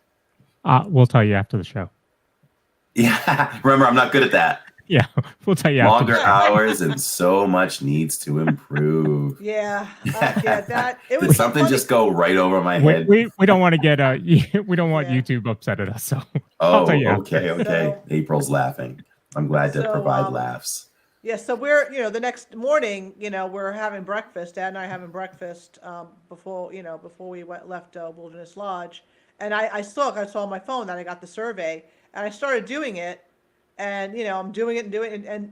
We'll tell you after the show. Yeah, remember, I'm not good at that. Yeah, we'll tell you. Longer hours and so much needs to improve. That it Did was something just go right over my head? We don't want to get we don't want YouTube upset at us. So oh, okay. So, April's laughing. I'm glad to provide laughs. Yeah, so we're the next morning we're having breakfast. Dad and I are having breakfast before we left Wilderness Lodge, and I saw on my phone that I got the survey, and I started doing it. And I'm doing it and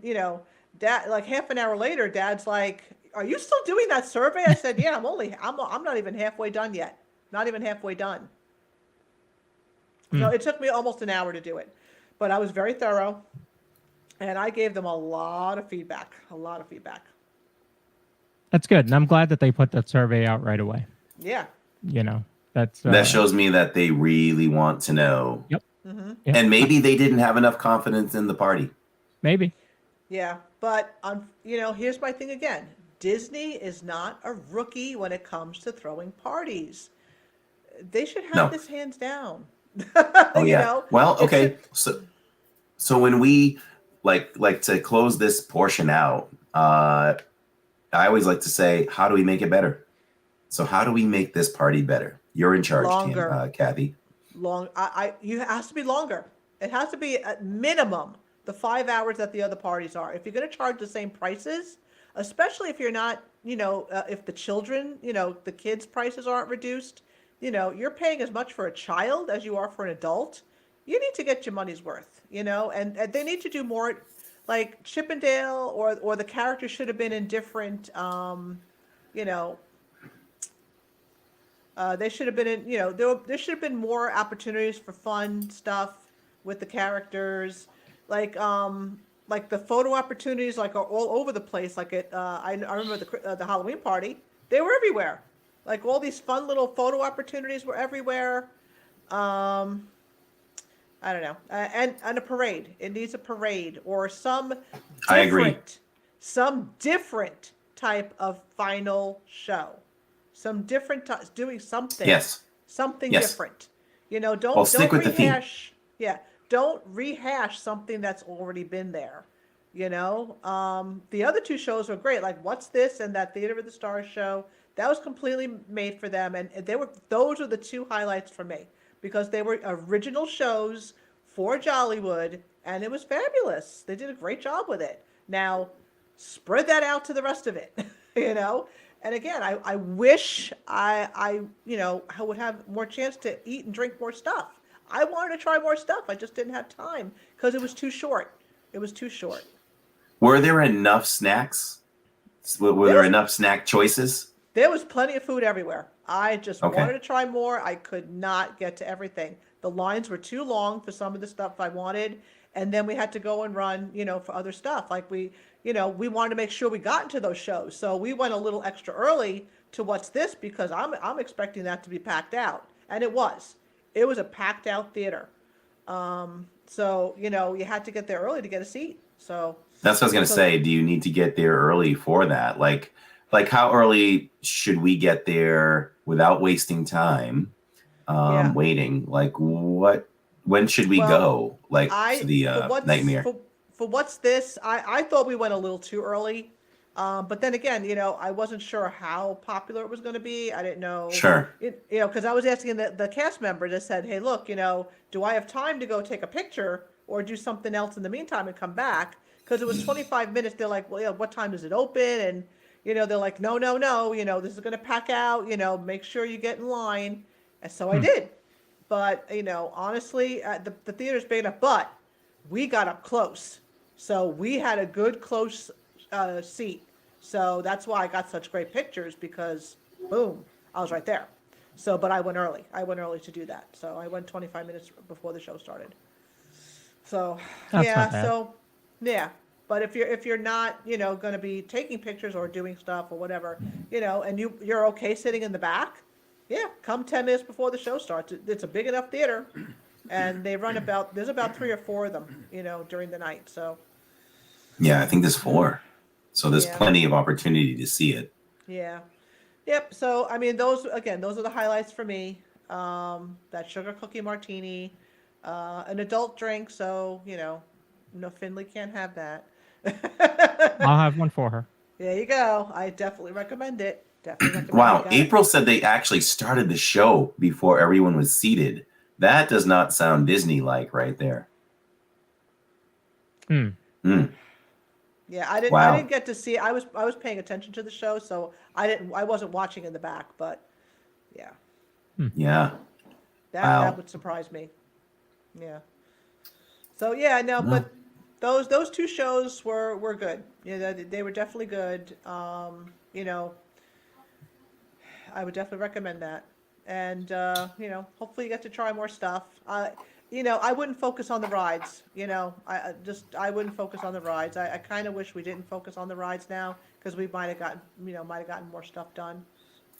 Dad, like half an hour later, Dad's like, "Are you still doing that survey?" I said, "Yeah, I'm not even halfway done yet. Not even halfway done." So it took me almost an hour to do it, but I was very thorough, and I gave them a lot of feedback. That's good, and I'm glad that they put that survey out right away. Yeah. That shows me that they really want to know. Yep. Mm-hmm. Yep. And maybe they didn't have enough confidence in the party. Maybe. Yeah, but here's my thing again. Disney is not a rookie when it comes to throwing parties. They should have this hands down. Oh yeah. Well, okay. So when we like to close this portion out, I always like to say, how do we make it better? So how do we make this party better? You're in charge, Cathy. It has to be longer. It has to be at minimum the 5 hours that the other parties are. If you're going to charge the same prices, especially if you're not, if the children, the kids' prices aren't reduced, you're paying as much for a child as you are for an adult. You need to get your money's worth, and they need to do more, like Chippendale or the characters should have been in different, they should have been in, there should have been more opportunities for fun stuff with the characters, like the photo opportunities, like are all over the place. Like I remember the Halloween party, they were everywhere. Like all these fun little photo opportunities were everywhere. I don't know. And a parade. It needs a parade or some I agree. some different type of final show. Some different doing something. Yes. Something Yes. different. You know, don't Well, stick don't with the theme. rehash. Yeah, don't rehash something that's already been there. You know, the other two shows were great. Like What's This and that Theater of the Stars show. That was completely made for them, and those were the two highlights for me because they were original shows for Jollywood, and it was fabulous. They did a great job with it. Now, spread that out to the rest of it, you know. And again, I wish I would have more chance to eat and drink more stuff. I wanted to try more stuff. I just didn't have time because it was too short. It was too short. Were there enough snacks? Were there enough snack choices? There was plenty of food everywhere. I just Okay. wanted to try more. I could not get to everything. The lines were too long for some of the stuff I wanted, and then we had to go and run, for other stuff. Like we wanted to make sure we got into those shows, so we went a little extra early to What's This because I'm expecting that to be packed out, and it was. It was a packed out theater. So you had to get there early to get a seat. So That's what I was going to say. Do you need to get there early for that? Like how early should we get there without wasting time Yeah. waiting? Like when should we Well, go? Like to the Nightmare? For What's This, I thought we went a little too early. But then again, I wasn't sure how popular it was going to be. I didn't know. Sure. Because I was asking the cast member that said, hey, look, do I have time to go take a picture or do something else in the meantime and come back? Because it was 25 minutes. They're like, well, what time does it open? And, they're like, no, this is going to pack out, make sure you get in line. And so I did. But, honestly, the theater's big enough, but we got up close. So we had a good close seat. So that's why I got such great pictures because, boom, I was right there. So, but I went early. I went early to do that. So I went 25 minutes before the show started. So, That's yeah, not bad. so, yeah. But if you're not, going to be taking pictures or doing stuff or whatever, and you're okay sitting in the back, yeah, come 10 minutes before the show starts. It's a big enough theater, and they run there's about 3 or 4 of them, during the night. So, Yeah, I think there's 4. So there's Yeah. plenty of opportunity to see it. yeah. Yep. So, I mean, those are the highlights for me. That sugar cookie martini, an adult drink. So, no, Finley can't have that. I'll have one for her. There you go. I definitely recommend it. Definitely recommend Wow, it, guys. April said they actually started the show before everyone was seated. That does not sound Disney-like right there. Mm. Yeah, I didn't. Wow. I didn't get to see. I was paying attention to the show, so I wasn't watching in the back, but yeah, Yeah. that Wow. would surprise me. Yeah. So yeah, no, Wow. but those two shows were good. Yeah, they were definitely good. I would definitely recommend that, and hopefully you get to try more stuff. I wouldn't focus on the rides. I wouldn't focus on the rides. I kind of wish we didn't focus on the rides now because we might have gotten more stuff done.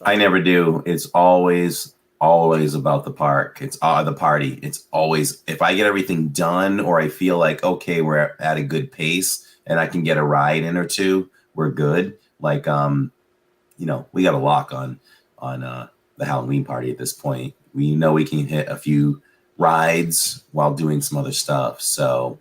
I never do. It's always about the park. It's the party. It's always, if I get everything done or I feel like, okay, we're at a good pace and I can get a ride in or two, we're good. Like, we got a lock on the Halloween party at this point. We know we can hit a few rides while doing some other stuff. So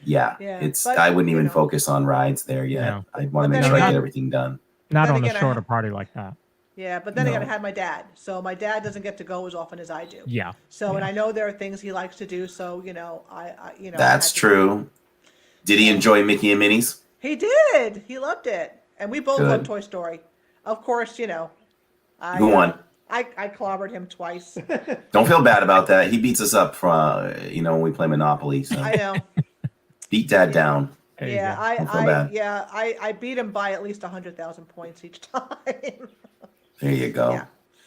yeah, but, I wouldn't even focus on rides there yet. No. I want to But make then sure I again- get everything done. Not Then on a again, I shorter ha- party like that. Yeah, but then again, I No. had my dad, so my dad doesn't get to go as often as I do. Yeah. So, and I know there are things he likes to do. So, I That's had to- true. Did he enjoy Mickey and Minnie's? He did. He loved it, and we both Good. love Toy Story. Of course, I, Who won? I clobbered him twice. Don't feel bad about that. He beats us up when we play Monopoly. So I know. beat Dad down. There you Yeah, go. Don't feel bad. I beat him by at least 100,000 points each time. There you go. Yeah.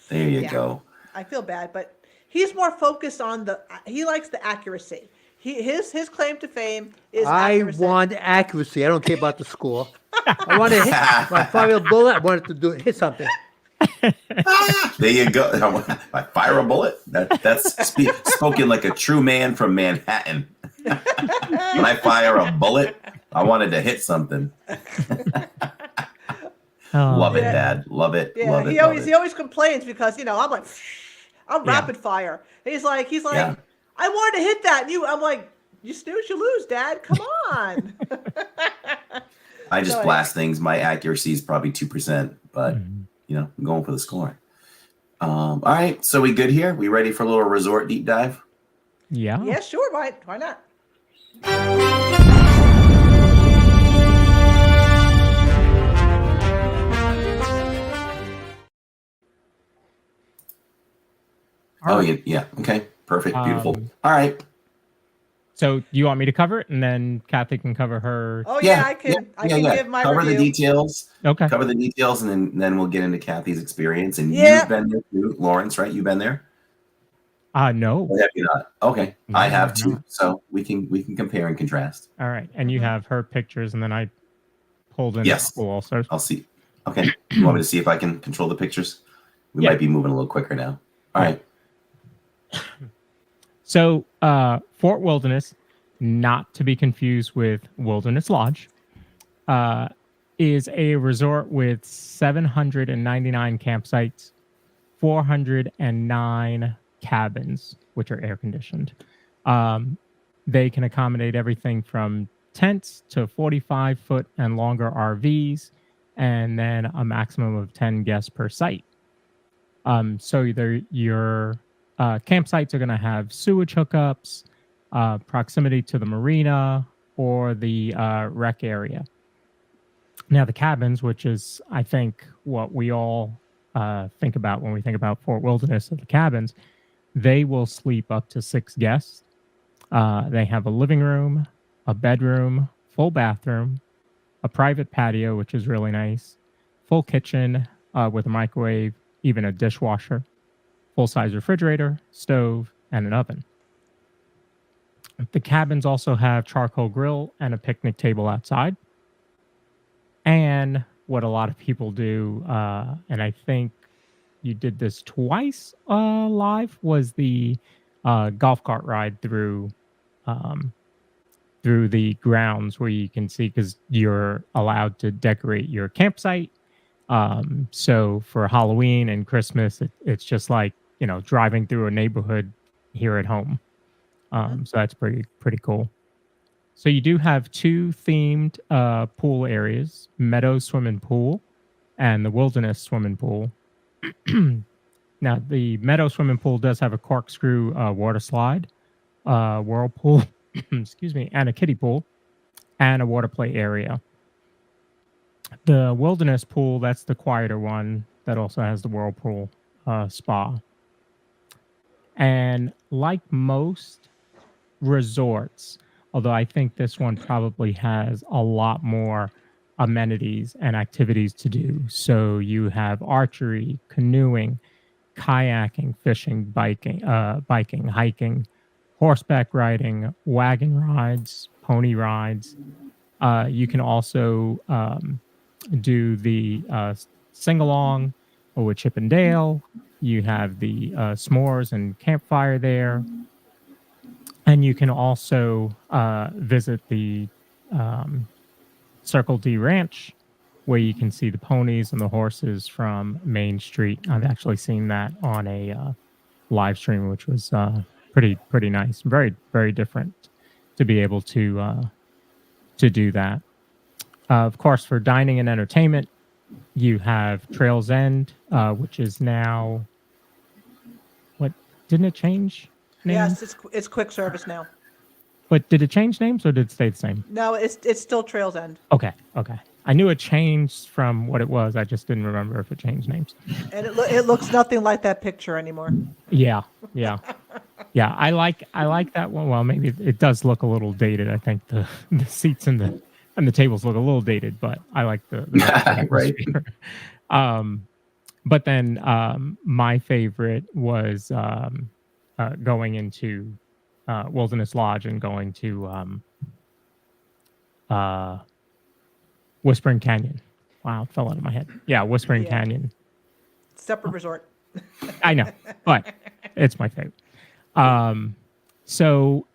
There you Yeah. go. I feel bad, but he's more focused on he likes the accuracy. His claim to fame is I accuracy. want accuracy. I don't care about the score. I want to hit my 5-year bullet. I wanted to hit something. There you go. I fire a bullet. That's spoken like a true man from Manhattan. When I fire a bullet, I wanted to hit something. Love it, Yeah. Dad. Love it. Yeah, Love it. he love always it. he always complains because I'm like, I'm Yeah. rapid fire. He's like, Yeah. I wanted to hit that. And I'm like, you snooze, you lose, Dad. Come on. I just So, blast things. My accuracy is probably 2%, but Mhm. I'm going for the score. All right, so we good here? We ready for a little resort deep dive? Yeah. Yeah, sure. Why not? All right. Yeah. Okay. Perfect. Beautiful. Um, All right. So you want me to cover it, and then Cathy can cover her? Oh yeah, I can give my Cover review. the details. Okay. Cover the details, and then we'll get into Cathy's experience. And Yeah. you've been there too, Lawrence, right? You've been there. No. Or have you not? Okay, No, I have I've too. not. So we can compare and contrast. All right. And you have her pictures, and then I pulled in Yes. a couple also. I'll see. Okay. You want me to see if I can control the pictures? We Yeah. might be moving a little quicker now. All right. So, Fort Wilderness, not to be confused with Wilderness Lodge, is a resort with 799 campsites, 409 cabins, which are air conditioned. They can accommodate everything from tents to 45-foot and longer RVs, and then a maximum of 10 guests per site. So either your campsites are going to have sewage hookups, proximity to the marina, or the rec area. Now, the cabins, which is, I think, what we all think about when we think about Fort Wilderness, of the cabins, they will sleep up to 6 guests. They have a living room, a bedroom, full bathroom, a private patio, which is really nice, full kitchen with a microwave, even a dishwasher, full-size refrigerator, stove, and an oven. The cabins also have charcoal grill and a picnic table outside. And what a lot of people do, and I think you did this twice live, was the golf cart ride through the grounds, where you can see, because you're allowed to decorate your campsite. So for Halloween and Christmas, it's just like, driving through a neighborhood here at home. So that's pretty cool. So you do have 2 themed pool areas: Meadow Swimming Pool and the Wilderness Swimming Pool. Now, the Meadow Swimming Pool does have a corkscrew water slide, whirlpool, excuse me, and a kiddie pool, and a water play area. The Wilderness Pool, that's the quieter one, that also has the whirlpool spa. And like most resorts, although I think this one probably has a lot more amenities and activities to do. So you have archery, canoeing, kayaking, fishing, biking, hiking, horseback riding, wagon rides, pony rides. You can also do the sing-along with Chip and Dale. You have the s'mores and campfire there. And you can also visit the Circle D Ranch, where you can see the ponies and the horses from Main Street. I've actually seen that on a live stream, which was pretty nice. Very, very different to be able to do that. Of course, for dining and entertainment, you have Trails End, which is now, what, didn't it change names? Yes, it's quick service now. But did it change names, or did it stay the same? No, it's still Trails End. Okay. I knew it changed from what it was. I just didn't remember if it changed names. And it looks nothing like that picture anymore. Yeah. I like that one. Well, maybe it does look a little dated. I think the seats and the tables look a little dated, but I like the Right. But then my favorite was going into Wilderness Lodge and going to Whispering Canyon. Wow, it fell out of my head. Yeah, Whispering Yeah. Canyon. Separate resort. I know, but it's my favorite. So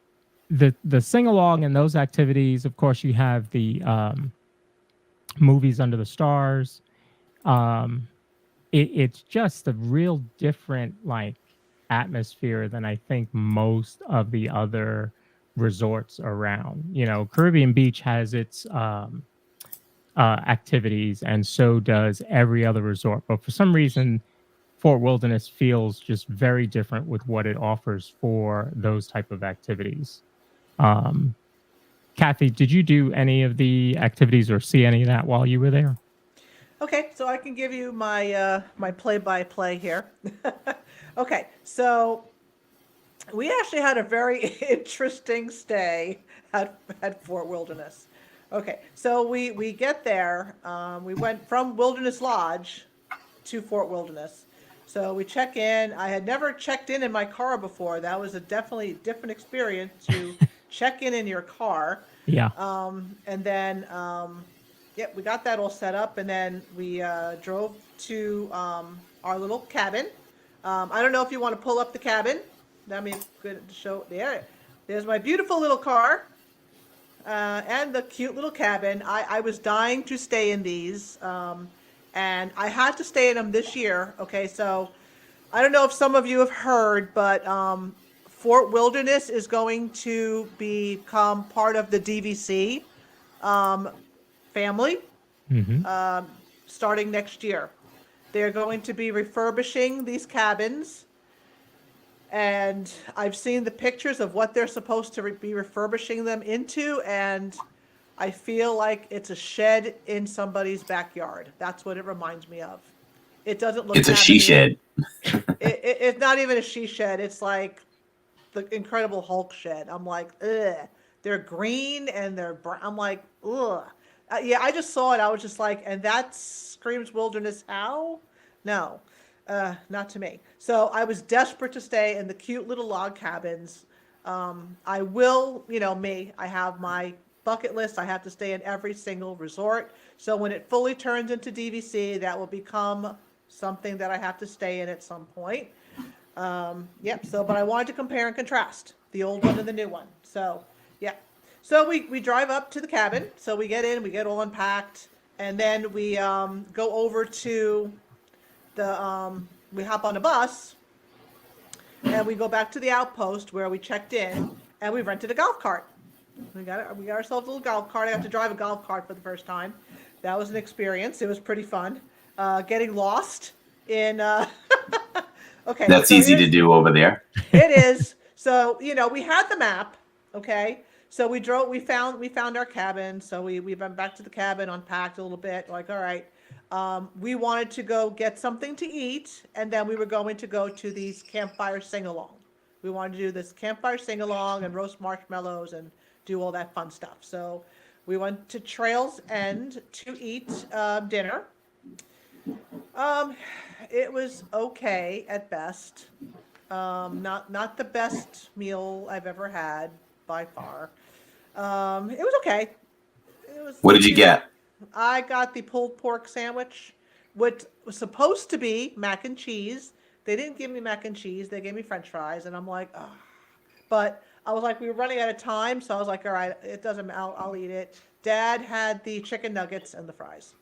the sing along and those activities, of course, you have the movies under the stars. Um, it's just a real different like atmosphere than I think most of the other resorts around. You know, Caribbean Beach has its activities, and so does every other resort. But for some reason, Fort Wilderness feels just very different with what it offers for those type of activities. Um, Cathy, did you do any of the activities or see any of that while you were there? Okay, so I can give you my my play-by-play here. Okay, so we actually had a very interesting stay at Fort Wilderness. Okay, so we get there. We went from Wilderness Lodge to Fort Wilderness. So we check in. I had never checked in my car before. That was a definitely different experience to check in your car. Yeah. And then, yep, we got that all set up, and then we drove to our little cabin. I don't know if you want to pull up the cabin. I mean, good to show there. There's my beautiful little car and the cute little cabin. I was dying to stay in these, and I had to stay in them this year. Okay, so I don't know if some of you have heard, but Fort Wilderness is going to become part of the DVC family starting next year. They're going to be refurbishing these cabins, and I've seen the pictures of what they're supposed to be refurbishing them into, and I feel like it's a shed in somebody's backyard. That's what it reminds me of. It doesn't look. It's a she cabin-y. shed. It's not even a she shed. It's like the Incredible Hulk shed. I'm like, ugh. They're green and they're brown. I'm like, ugh. Yeah, I just saw it. I was just like, and that screams wilderness. How? No, not to me. So I was desperate to stay in the cute little log cabins. I will, I have my bucket list. I have to stay in every single resort. So when it fully turns into DVC, that will become something that I have to stay in at some point. Yep. So, but I wanted to compare and contrast the old one and the new one. So, yeah. So we drive up to the cabin. So we get in, we get all unpacked, and then we go over to the we hop on a bus, and we go back to the outpost where we checked in, and we rented a golf cart. We got ourselves a little golf cart. I got to drive a golf cart for the first time. That was an experience. It was pretty fun. Getting lost in. Okay. That's so easy to do over there. It is. So we had the map. Okay. So we found our cabin. So we went back to the cabin, unpacked a little bit. Like, all right. We wanted to go get something to eat, and then we were going to go to these campfire sing-along. We wanted to do this campfire sing-along and roast marshmallows and do all that fun stuff. So we went to Trails End to eat dinner. It was okay at best. Not the best meal I've ever had by far. It was okay. What did you get? I got the pulled pork sandwich, what was supposed to be mac and cheese. They didn't give me mac and cheese. They gave me French fries, and I'm like, oh. But I was like, we were running out of time, so I was like, all right, it doesn't matter. I'll eat it. Dad had the chicken nuggets and the fries.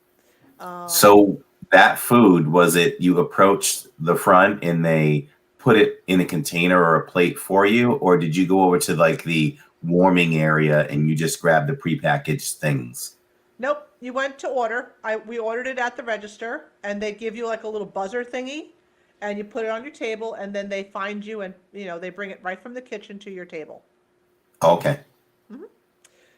So that food, was it you approached the front and they put it in a container or a plate for you, or did you go over to like the warming area and you just grabbed the prepackaged things? Nope. You went to order. We ordered it at the register, and they give you like a little buzzer thingy, and you put it on your table, and then they find you, and they bring it right from the kitchen to your table. Okay. Mm-hmm.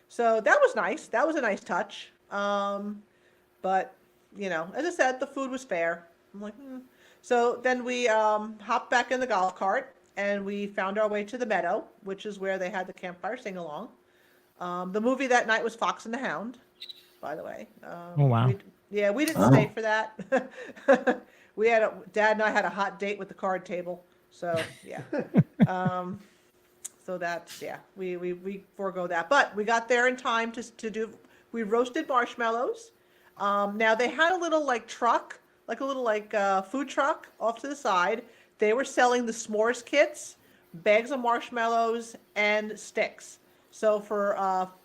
So that was nice. That was a nice touch. But as I said, the food was fair. I'm like, So then we hopped back in the golf cart, and we found our way to the meadow, which is where they had the campfire sing-along. The movie that night was Fox and the Hound, by the way. Oh, wow. We didn't stay for that. Dad and I had a hot date with the card table. So, yeah. So that's, we forego that. But we got there in time to do, we roasted marshmallows. Now they had a little like truck, food truck off to the side. They were selling the s'mores kits, bags of marshmallows, and sticks. So for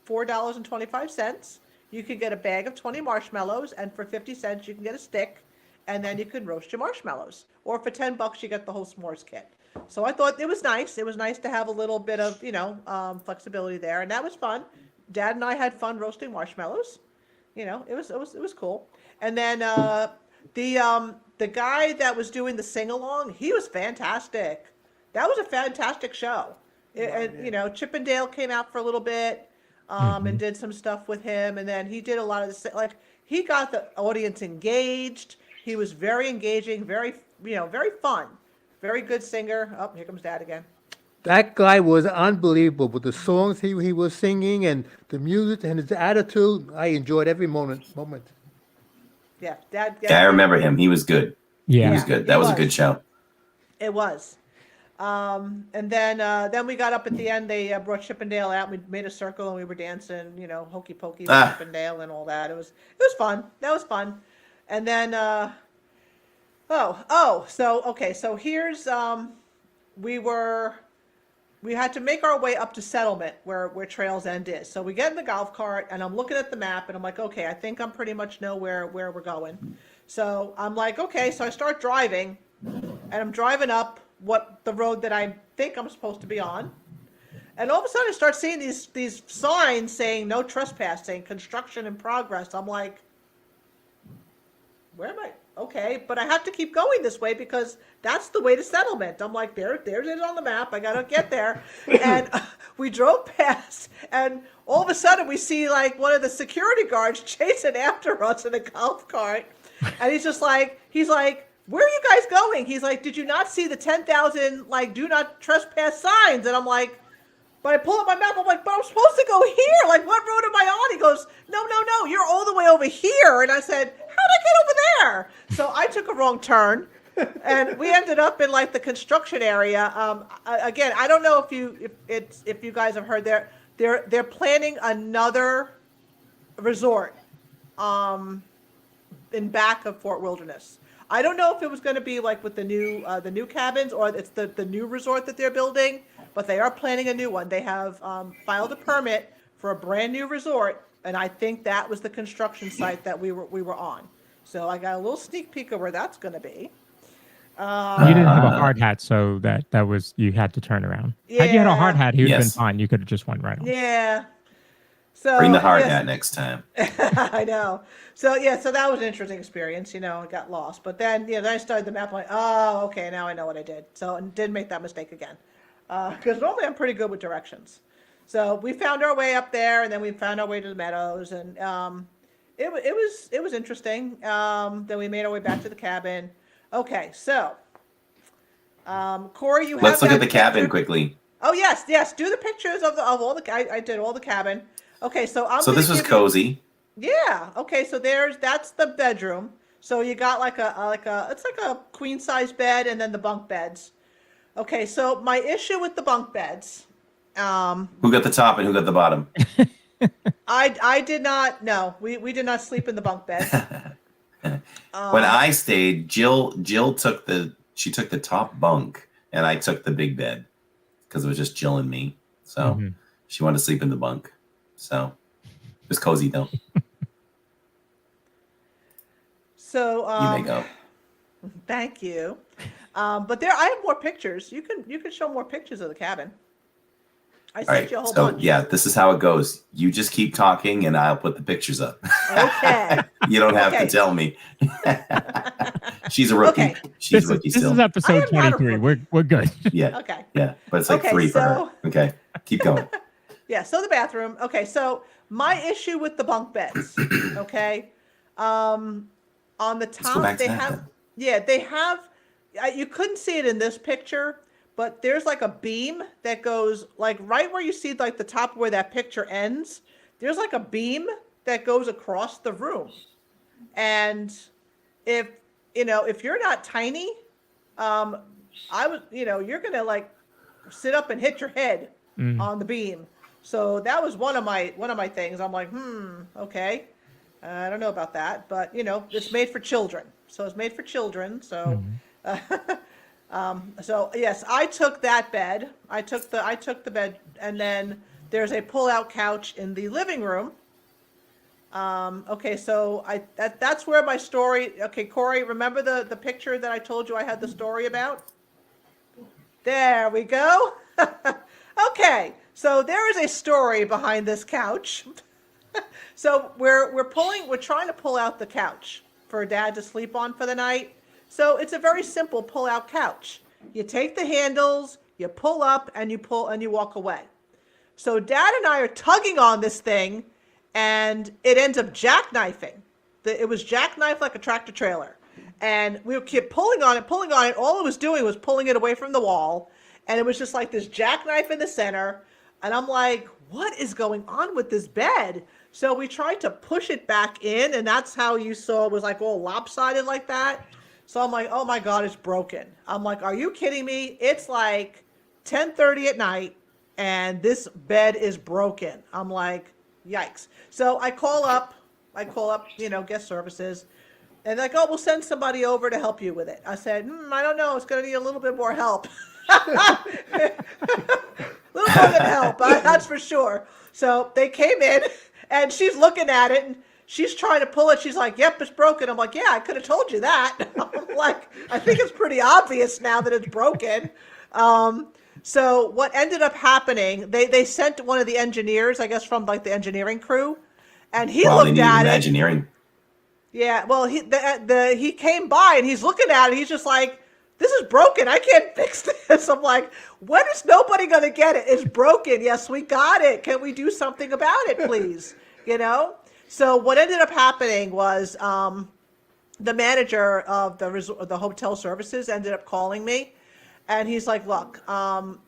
$4.25, you could get a bag of 20 marshmallows, and for 50 cents, you can get a stick, and then you could roast your marshmallows. Or for $10, you get the whole s'mores kit. So I thought it was nice. It was nice to have a little bit of, flexibility there, and that was fun. Dad and I had fun roasting marshmallows. It was cool. And then the guy that was doing the sing along, he was fantastic. That was a fantastic show. Chip and Dale came out for a little bit and did some stuff with him, and then he did a lot of the he got the audience engaged. He was very engaging, very very fun, very good singer. Oh, here comes Dad again. That guy was unbelievable with the songs he was singing and the music and his attitude. I enjoyed every moment. Yeah, Dad. Yeah, I remember him. He was good. Yeah. He was good. That was a good show. It was. And then we got up at the end. They brought Chip and Dale out. We made a circle and we were dancing, hokey pokey with Chip and Dale and all that. It was fun. That was fun. And then so here's we had to make our way up to Settlement where Trails End is. So we get in the golf cart and I'm looking at the map and I'm like, okay, I think I'm pretty much know where we're going. So I'm like, okay, so I start driving and I'm driving up the road that I think I'm supposed to be on. And all of a sudden I start seeing these signs saying no trespassing, construction in progress. I'm like, where am I? Okay, but I have to keep going this way because that's the way to Settlement. I'm like, there it is on the map. I gotta get there. And we drove past, and all of a sudden we see like one of the security guards chasing after us in a golf cart. And he's like, where are you guys going? He's like, did you not see the 10,000 do not trespass signs? And I'm like, but I pull up my map. I'm like, but I'm supposed to go here. Like, what road am I on? He goes, no, you're all the way over here. And I said, how'd I get over there? So I took a wrong turn, and we ended up in the construction area. Again, I don't know if you guys have heard they're planning another resort in back of Fort Wilderness. I don't know if it was going to be with the new cabins or it's the new resort that they're building, but they are planning a new one. They have filed a permit for a brand new resort, and I think that was the construction site that we were on. So I got a little sneak peek of where that's going to be. You didn't have a hard hat, so that was you had to turn around. Had you had a hard hat, he would have been fine. You could have just went right on. Yeah. So bring the hard hat next time. I know. So so that was an interesting experience. I got lost, but then then I started the map. I'm like, oh, okay, now I know what I did. So and didn't make that mistake again, because normally I'm pretty good with directions. So we found our way up there, and then we found our way to the meadows, and it was interesting. Then we made our way back to the cabin. Okay, so Corey, you have. Let's look at the cabin quickly. Oh yes. Do the pictures of all the. I did all the cabin. Okay, so So this was cozy. Yeah. Okay, so that's the bedroom. So you got it's like a queen size bed and then the bunk beds. Okay, so my issue with the bunk beds. Who got the top and who got the bottom? I did not. No, we did not sleep in the bunk bed. When I stayed, Jill took the top bunk and I took the big bed because it was just Jill and me. So she wanted to sleep in the bunk. So it was cozy though. So you may go. Thank you. But I have more pictures. You can show more pictures of the cabin. I sent you a whole bunch. Yeah, this is how it goes. You just keep talking and I'll put the pictures up. Okay. You don't have to tell me. She's a rookie. Okay. She's a rookie this still. is episode 23. We're good. Yeah. Okay. Yeah, but it's 3 for her. Okay, keep going. Yeah, so the bathroom. Okay, so my issue with the bunk beds. Okay, on the top they have. They have. You couldn't see it in this picture, but there's a beam that goes right where you see the top where that picture ends. There's a beam that goes across the room, and if you're not tiny, you're gonna sit up and hit your head on the beam. So that was one of my things. I'm like, okay. I don't know about that, but it's made for children. So it's made for children. So, so yes, I took that bed. I took the bed, and then there's a pull-out couch in the living room. Okay, so that's where my story. Okay, Corey, remember the picture that I told you I had the story about? There we go. Okay, so there is a story behind this couch. So we're trying to pull out the couch for Dad to sleep on for the night. So it's a very simple pull-out couch. You take the handles, you pull up, and you pull and you walk away. So Dad and I are tugging on this thing, and it ends up jackknifing. It was jackknifed like a tractor trailer. And we kept pulling on it. All it was doing was pulling it away from the wall. And it was just like this jackknife in the center. And I'm like, what is going on with this bed? So we tried to push it back in, and that's how you saw it was like all lopsided like that. So I'm like, oh my God, it's broken. I'm like, are you kidding me? It's like 10:30 at night, and this bed is broken. I'm like, yikes. So I call up, guest services, and like, oh, we'll send somebody over to help you with it. I said, I don't know. It's going to need a little bit more help. A little more than help, that's for sure. So they came in, and she's looking at it, and she's trying to pull it. She's like, yep, it's broken. I'm like, yeah, I could have told you that. I'm like, I think it's pretty obvious now that it's broken. So what ended up happening, they sent one of the engineers, I guess from like the engineering crew, and he Well, they looked needed at an it. engineering. Yeah, well, he came by, and he's looking at it. He's just like, this is broken. I can't fix this. I'm like, when is nobody going to get it? It's broken. Yes, we got it. Can we do something about it, please? So what ended up happening was the manager of the hotel services ended up calling me, and he's like, look,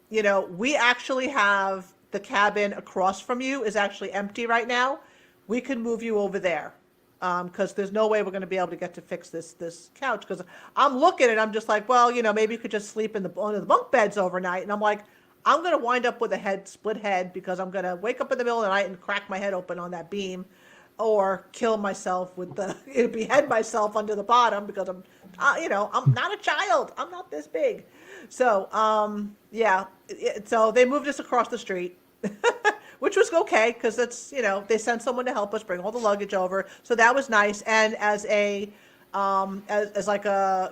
we actually have the cabin across from you is actually empty right now. We can move you over there. Because there's no way we're going to be able to get to fix this couch. Because I'm looking at it, I'm just like, well, maybe you could just sleep in one of the bunk beds overnight. And I'm like, I'm going to wind up with a split head because I'm going to wake up in the middle of the night and crack my head open on that beam, or kill myself behead myself under the bottom because I'm not a child. I'm not this big. So so they moved us across the street. Which was okay because it's they sent someone to help us bring all the luggage over, so that was nice. And as a as like a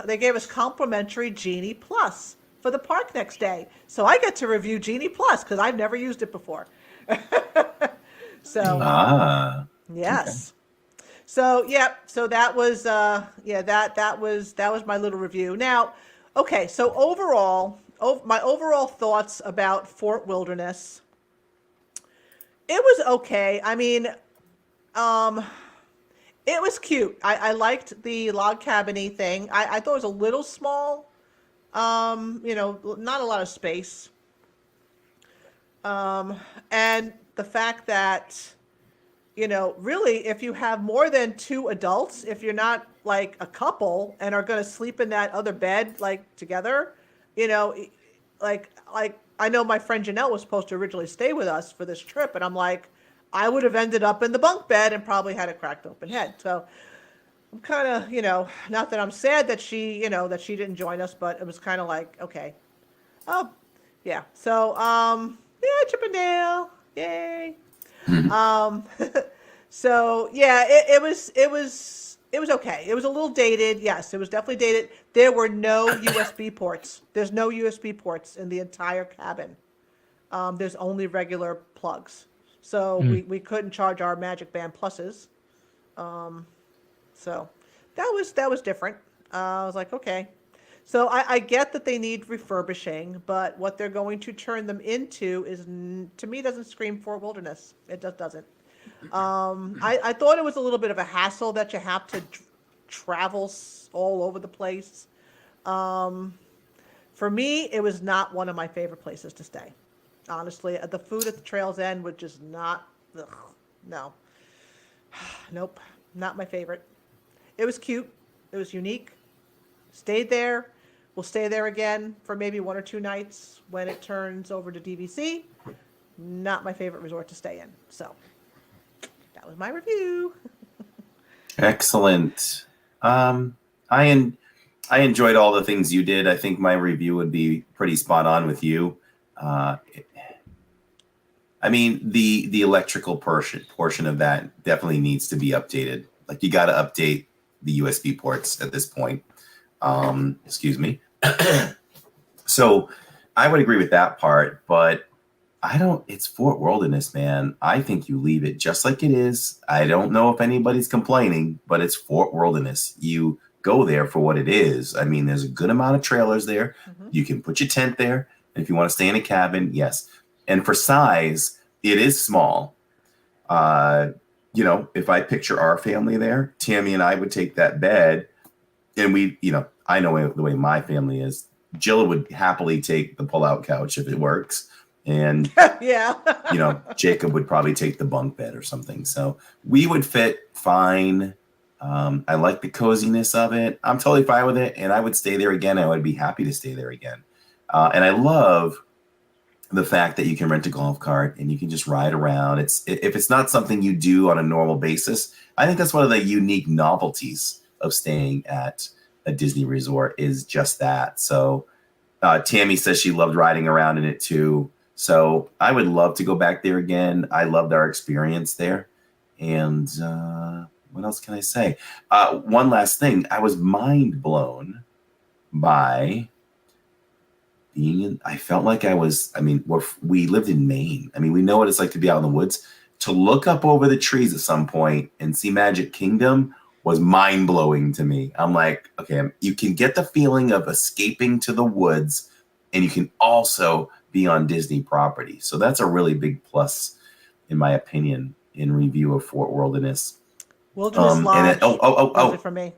they gave us complimentary Genie Plus for the park next day, so I get to review Genie Plus because I've never used it before. So yes, okay. So that was that was my little review. Now, okay, so my overall thoughts about Fort Wilderness. It was okay. I mean, it was cute. I liked the log cabin-y thing. I thought it was a little small. Not a lot of space. And the fact that, really, if you have more than 2 adults, if you're not like a couple and are going to sleep in that other bed, like together, like I know my friend Janelle was supposed to originally stay with us for this trip, and I'm like, I would have ended up in the bunk bed and probably had a cracked open head. So I'm kind of, not that I'm sad that she didn't join us, but it was kind of like, okay. Oh, yeah. So, Chippendale. Yay. So yeah, it was okay. It was a little dated. Yes, it was definitely dated. There were no USB ports. There's no USB ports in the entire cabin. There's only regular plugs. So we couldn't charge our Magic Band Pluses. So that was different. I was like, okay. So I get that they need refurbishing, but what they're going to turn them into is, to me, doesn't scream Fort Wilderness. It just doesn't. I thought it was a little bit of a hassle that you have to travel all over the place. For me, it was not one of my favorite places to stay. Honestly, the food at the Trail's End was just not, no. Nope, not my favorite. It was cute. It was unique. Stayed there. We'll stay there again for maybe 1 or 2 nights when it turns over to DVC. Not my favorite resort to stay in. So that was my review. Excellent. I enjoyed all the things you did. I think my review would be pretty spot on with you. I mean, the electrical portion of that definitely needs to be updated. Like, you got to update the USB ports at this point. Excuse me. So I would agree with that part, but it's Fort Wilderness, man. I think you leave it just like it is. I don't know if anybody's complaining, but it's Fort Wilderness. You go there for what it is. I mean, there's a good amount of trailers there. Mm-hmm. You can put your tent there. And if you want to stay in a cabin, yes. And for size, it is small. If I picture our family there, Tammy and I would take that bed, and I know the way my family is. Jill would happily take the pull-out couch if it works. And, yeah. Jacob would probably take the bunk bed or something. So we would fit fine. I like the coziness of it. I'm totally fine with it. And I would stay there again. I would be happy to stay there again. And I love the fact that you can rent a golf cart and you can just ride around. If it's not something you do on a normal basis, I think that's one of the unique novelties of staying at a Disney resort is just that. So Tammy says she loved riding around in it too. So I would love to go back there again. I loved our experience there. And what else can I say? One last thing. I was mind blown by I felt like we lived in Maine. I mean, we know what it's like to be out in the woods. To look up over the trees at some point and see Magic Kingdom was mind-blowing to me. I'm like, okay, you can get the feeling of escaping to the woods, and you can also be on Disney property. So that's a really big plus, in my opinion, in review of Fort Wilderness. Wilderness Lodge. Oh, for me.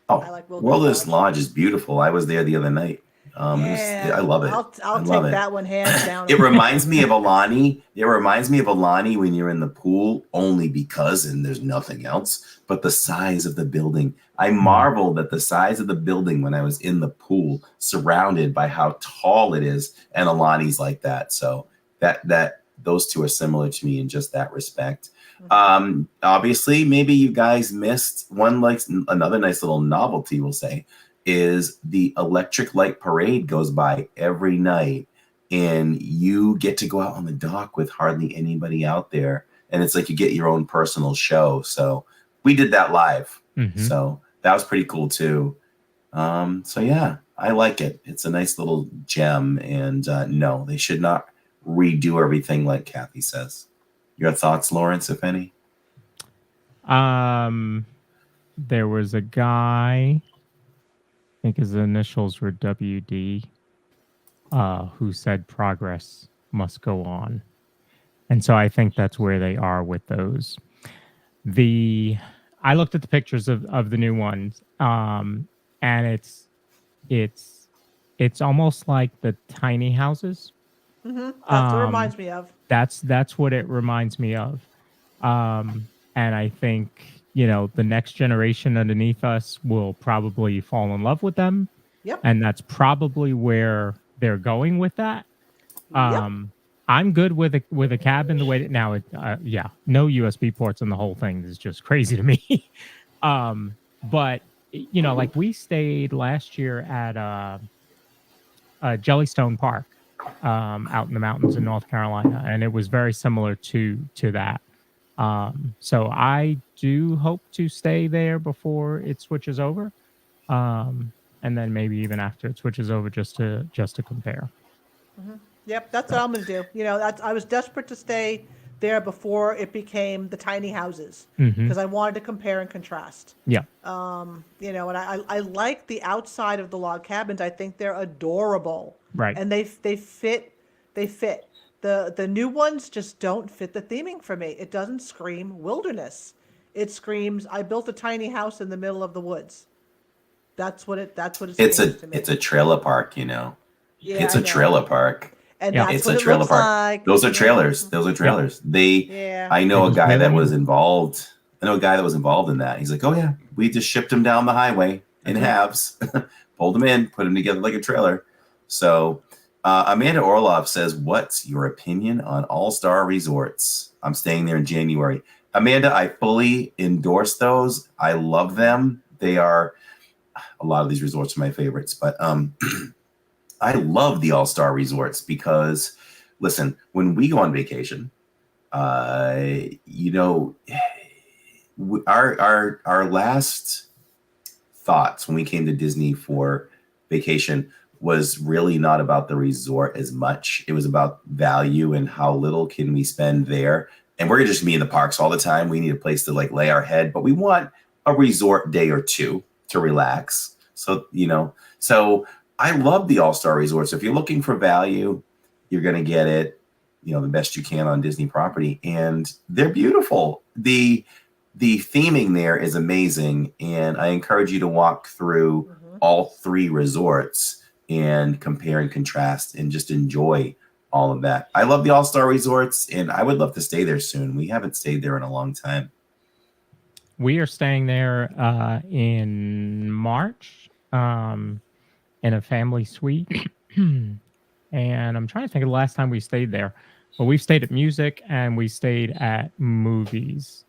I like Wilderness Lodge is beautiful. I was there the other night. I love it. I'll take that one hands down. It reminds me of Alani. It reminds me of Alani when you're in the pool, only because, and there's nothing else, but the size of the building. I marveled at the size of the building when I was in the pool, surrounded by how tall it is, and Alani's like that. So that those two are similar to me in just that respect. Mm-hmm. Obviously, maybe you guys missed one, like another nice little novelty, we'll say, is the electric light parade goes by every night, and you get to go out on the dock with hardly anybody out there. And it's like you get your own personal show. So we did that live. Mm-hmm. So that was pretty cool too. So yeah, I like it. It's a nice little gem. And no, they should not redo everything like Cathy says. Your thoughts, Lawrence, if any? There was a guy, I think his initials were WD, who said progress must go on. And so I think that's where they are with those. I looked at the pictures of the new ones, and it's almost like the tiny houses. Mm-hmm. That's what it reminds me of. That's what it reminds me of. And I think, the next generation underneath us will probably fall in love with them. Yep. And that's probably where they're going with that. Yep. I'm good with a cabin the way that now no USB ports on the whole thing is just crazy to me. But like we stayed last year at Jellystone Park out in the mountains in North Carolina, and it was very similar to that. So I do hope to stay there before it switches over, and then maybe even after it switches over, just to compare. Mm-hmm. Yep, that's what I'm going to do. I was desperate to stay there before it became the tiny houses, because I wanted to compare and contrast. Yeah. And I like the outside of the log cabins. I think they're adorable. Right. And they fit. The new ones just don't fit the theming for me. It doesn't scream wilderness. It screams, I built a tiny house in the middle of the woods. That's what it screams to me. It's a trailer park, Yeah, it's a trailer park. And that's it's what a it trailer looks park. like. Those are trailers. Those are trailers. I know a guy that was involved. I know a guy that was involved in that. He's like, oh yeah, we just shipped them down the highway in halves, pulled them in, put them together like a trailer. So Amanda Orloff says, what's your opinion on All-Star Resorts? I'm staying there in January. Amanda, I fully endorse those. I love them. They are, a lot of these resorts are my favorites, but I love the all-star resorts because, listen, when we go on vacation, you know, our last thoughts when we came to Disney for vacation was really not about the resort as much. It was about value and how little can we spend there. And we're just be in the parks all the time. We need a place to like lay our head, but we want a resort day or two to relax. So, you know, so I love the all-star resorts. If you're looking for value, you're going to get it, you know, the best you can on Disney property. And they're beautiful. The theming there is amazing. And I encourage you to walk through all three resorts and compare and contrast and just enjoy all of that. I love the all-star resorts and I would love to stay there soon. We haven't stayed there in a long time. We are staying there in March in a family suite. And I'm trying to think of the last time we stayed there. But we've stayed at music and we stayed at movies.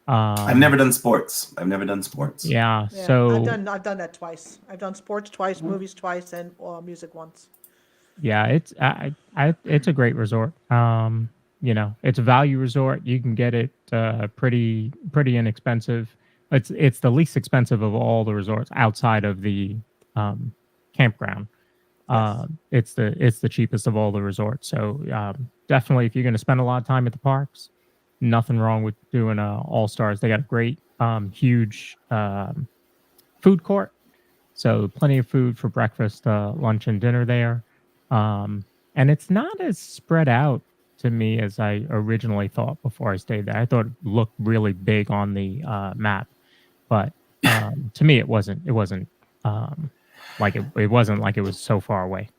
I've never done sports. Yeah. Yeah, So I've done that twice. I've done sports twice, movies twice, and music once. yeah, it's it's a great resort. You know, it's a value resort. You can get it pretty inexpensive. It's the least expensive of all the resorts outside of the campground. Yes. It's the cheapest of all the resorts. So definitely, if you're going to spend a lot of time at the parks, nothing wrong with doing All Stars. They got a great huge food court, so plenty of food for breakfast, lunch, and dinner there. And it's not as spread out to me as I originally thought before I stayed there. I thought it looked really big on the map, but to me, it wasn't. It wasn't like it wasn't like it was so far away.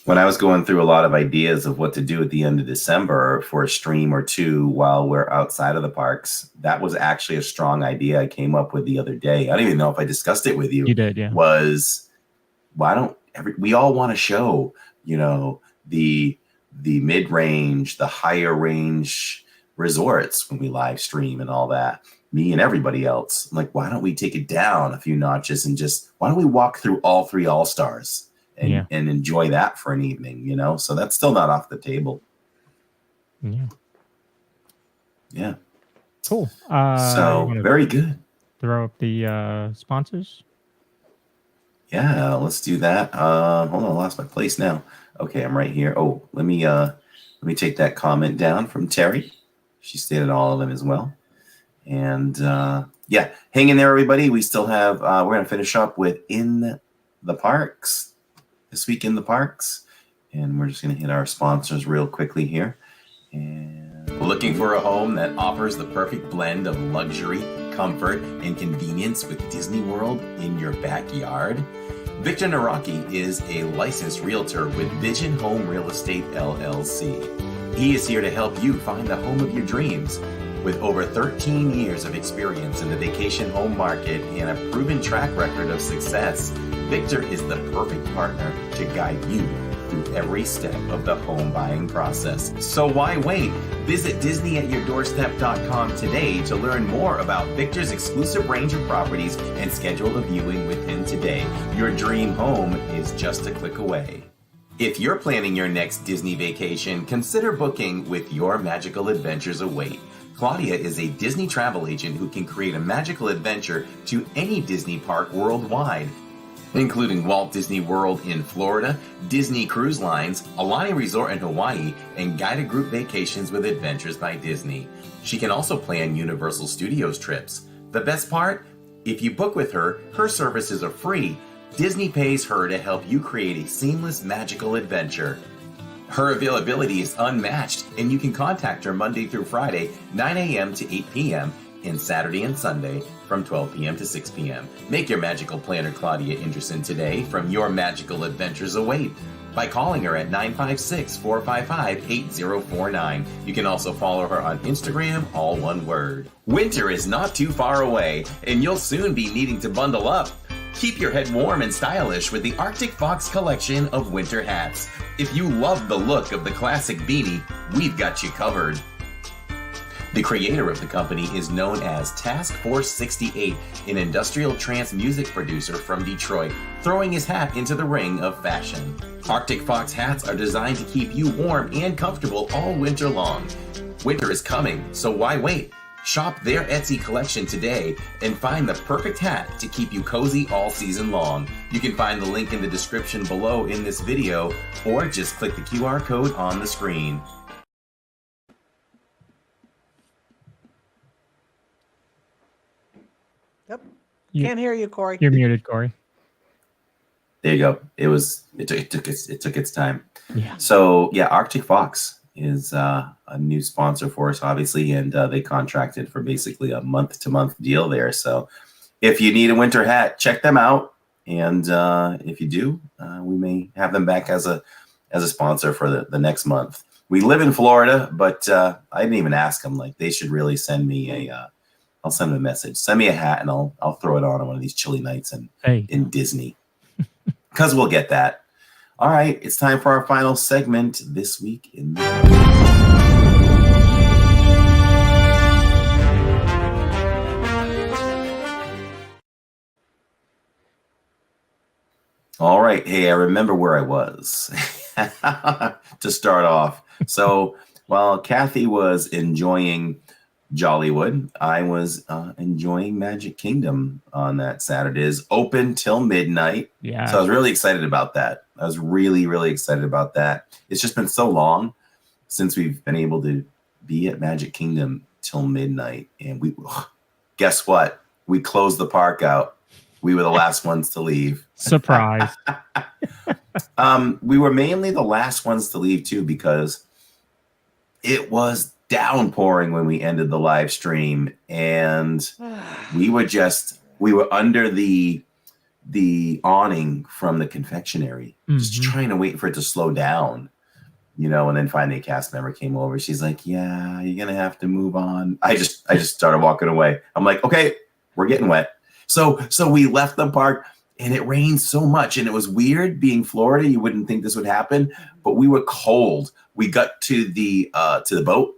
When I was going through a lot of ideas of what to do at the end of December for a stream or two while we're outside of the parks, that was actually a strong idea I came up with the other day. I don't even know if I discussed it with you. You did, yeah. Was why don't we all want to show, you know, the mid-range, the higher range resorts when we live stream and all that. Me and everybody else. I'm like, why don't we take it down a few notches and just why don't we walk through all three all-stars? And enjoy that for an evening, you know? So that's still not off the table. Yeah. Yeah. Cool. So very good. Throw up the sponsors. Yeah, let's do that. Hold on, I lost my place now. Okay, I'm right here. Oh, let me take that comment down from Terry. She stated all of them as well. And yeah, hang in there, everybody. We still have we're gonna finish up with In the Parks. This week in the parks, and we're just going to hit our sponsors real quickly here. And looking for a home that offers the perfect blend of luxury, comfort, and convenience with Disney World in your backyard? Victor Naraki is a licensed realtor with Vision Home Real Estate LLC. He is here to help you find the home of your dreams. With over 13 years of experience in the vacation home market and a proven track record of success, Victor is the perfect partner to guide you through every step of the home buying process. So why wait? Visit DisneyAtYourDoorstep.com today to learn more about Victor's exclusive range of properties and schedule a viewing with him today. Your dream home is just a click away. If you're planning your next Disney vacation, consider booking with Your Magical Adventures Await. Claudia is a Disney travel agent who can create a magical adventure to any Disney park worldwide, including Walt Disney World in Florida, Disney Cruise Lines, Alani Resort in Hawaii, and guided group vacations with Adventures by Disney. She can also plan Universal Studios trips. The best part? If you book with her, her services are free. Disney pays her to help you create a seamless magical adventure. Her availability is unmatched, and you can contact her Monday through Friday, 9 a.m. to 8 p.m., and Saturday and Sunday from 12 p.m. to 6 p.m. Make your magical planner Claudia Anderson today from Your Magical Adventures Await by calling her at 956-455-8049. You can also follow her on Instagram, all one word. Winter is not too far away, and you'll soon be needing to bundle up. Keep your head warm and stylish with the Arctic Fox collection of winter hats. If you love the look of the classic beanie, we've got you covered. The creator of the company is known as Task Force 68, an industrial trance music producer from Detroit, throwing his hat into the ring of fashion. Arctic Fox hats are designed to keep you warm and comfortable all winter long. Winter is coming, so why wait? Shop their Etsy collection today and find the perfect hat to keep you cozy all season long. You can find the link in the description below in this video, or just click the QR code on the screen. Yep. You- Can't hear you, Corey. You're muted, Corey. There you go. It took its time. Yeah. So yeah, Arctic Fox is a new sponsor for us, obviously, and they contracted for basically a month-to-month deal there. So if you need a winter hat, check them out, and if you do, we may have them back as a sponsor for the next month. We live in Florida, but I didn't even ask them. Like, they should really send me I'll send them a message. Send me a hat, and I'll throw it on one of these chilly nights in Disney, because we'll get that. All right, it's time for our final segment this week in the All right, hey, I remember where I was to start off. So while Cathy was enjoying Jollywood, I was enjoying Magic Kingdom on that Saturday. It's open till midnight. Yeah. So I was really excited about that. I was really, really excited about that. It's just been so long since we've been able to be at Magic Kingdom till midnight. And guess what? We closed the park out. We were the last ones to leave. Surprise. We were mainly the last ones to leave too, because it was downpouring when we ended the live stream, and we were under the awning from the confectionery, just trying to wait for it to slow down, and then finally a cast member came over. She's like, yeah, you're gonna have to move on. I just started walking away. I'm like, okay, we're getting wet. So we left the park, and it rained so much, and it was weird being Florida. You wouldn't think this would happen, but we were cold. We got to the boat,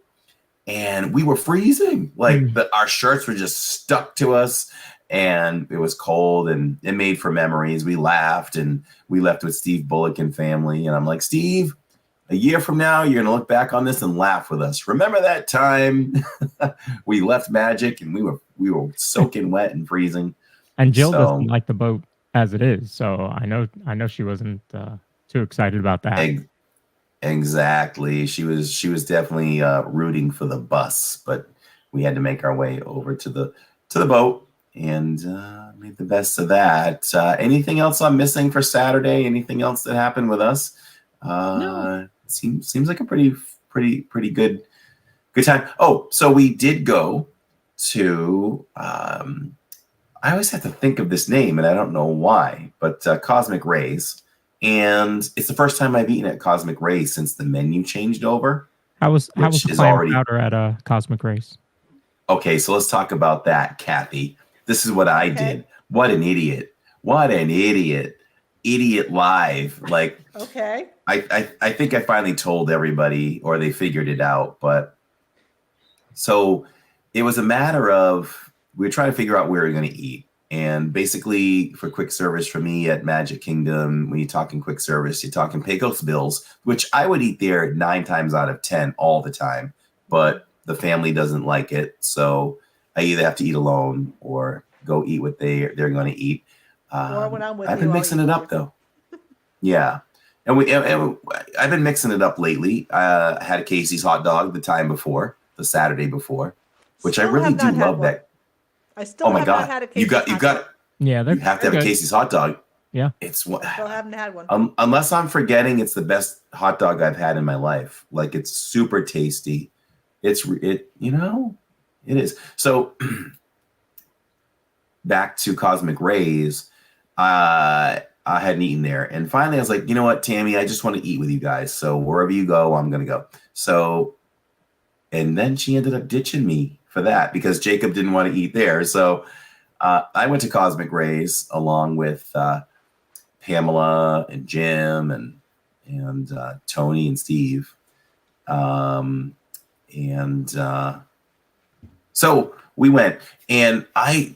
and we were freezing. Like our shirts were just stuck to us, and it was cold, and it made for memories. We laughed, and we left with Steve Bullock and family. And I'm like, Steve, a year from now, you're going to look back on this and laugh with us. Remember that time we left Magic and we were soaking wet and freezing. And Jill doesn't like the boat as it is. So I know she wasn't too excited about that. Exactly. She was definitely rooting for the bus, but we had to make our way over to the boat and made the best of that. Anything else I'm missing for Saturday? Anything else that happened with us? No. Seems like a pretty good time. Oh, so we did go to I always have to think of this name, and I don't know why, but Cosmic Rays. And it's the first time I've eaten at Cosmic Rays since the menu changed over. How was the clam chowder at a Cosmic Race? Okay, so let's talk about that, Cathy. This is what I did. What an idiot. What an idiot. Idiot live. Like, okay. I think I finally told everybody, or they figured it out. But so it was a matter of, we were trying to figure out where we were going to eat. And basically, for quick service for me at Magic Kingdom, when you're talking quick service, you're talking Pecos Bills, which I would eat there 9 times out of 10 all the time. But the family doesn't like it. So I either have to eat alone or go eat what they're going to eat. Or when I'm with I've been mixing it up, though. Yeah. And I've been mixing it up lately. I had a Casey's hot dog the Saturday before, which I really do love that. I still have not had a Casey's hot dog. You got it. Yeah, you have to have a Casey's hot dog. Yeah. Still haven't had one. Unless I'm forgetting, it's the best hot dog I've had in my life. Like, it's super tasty. It is. So back to Cosmic Rays, I hadn't eaten there. And finally I was like, you know what, Tammy, I just want to eat with you guys. So wherever you go, I'm going to go. So, and then she ended up ditching me for that because Jacob didn't want to eat there. So I went to Cosmic Rays along with Pamela and Jim and Tony and Steve. And So we went, and I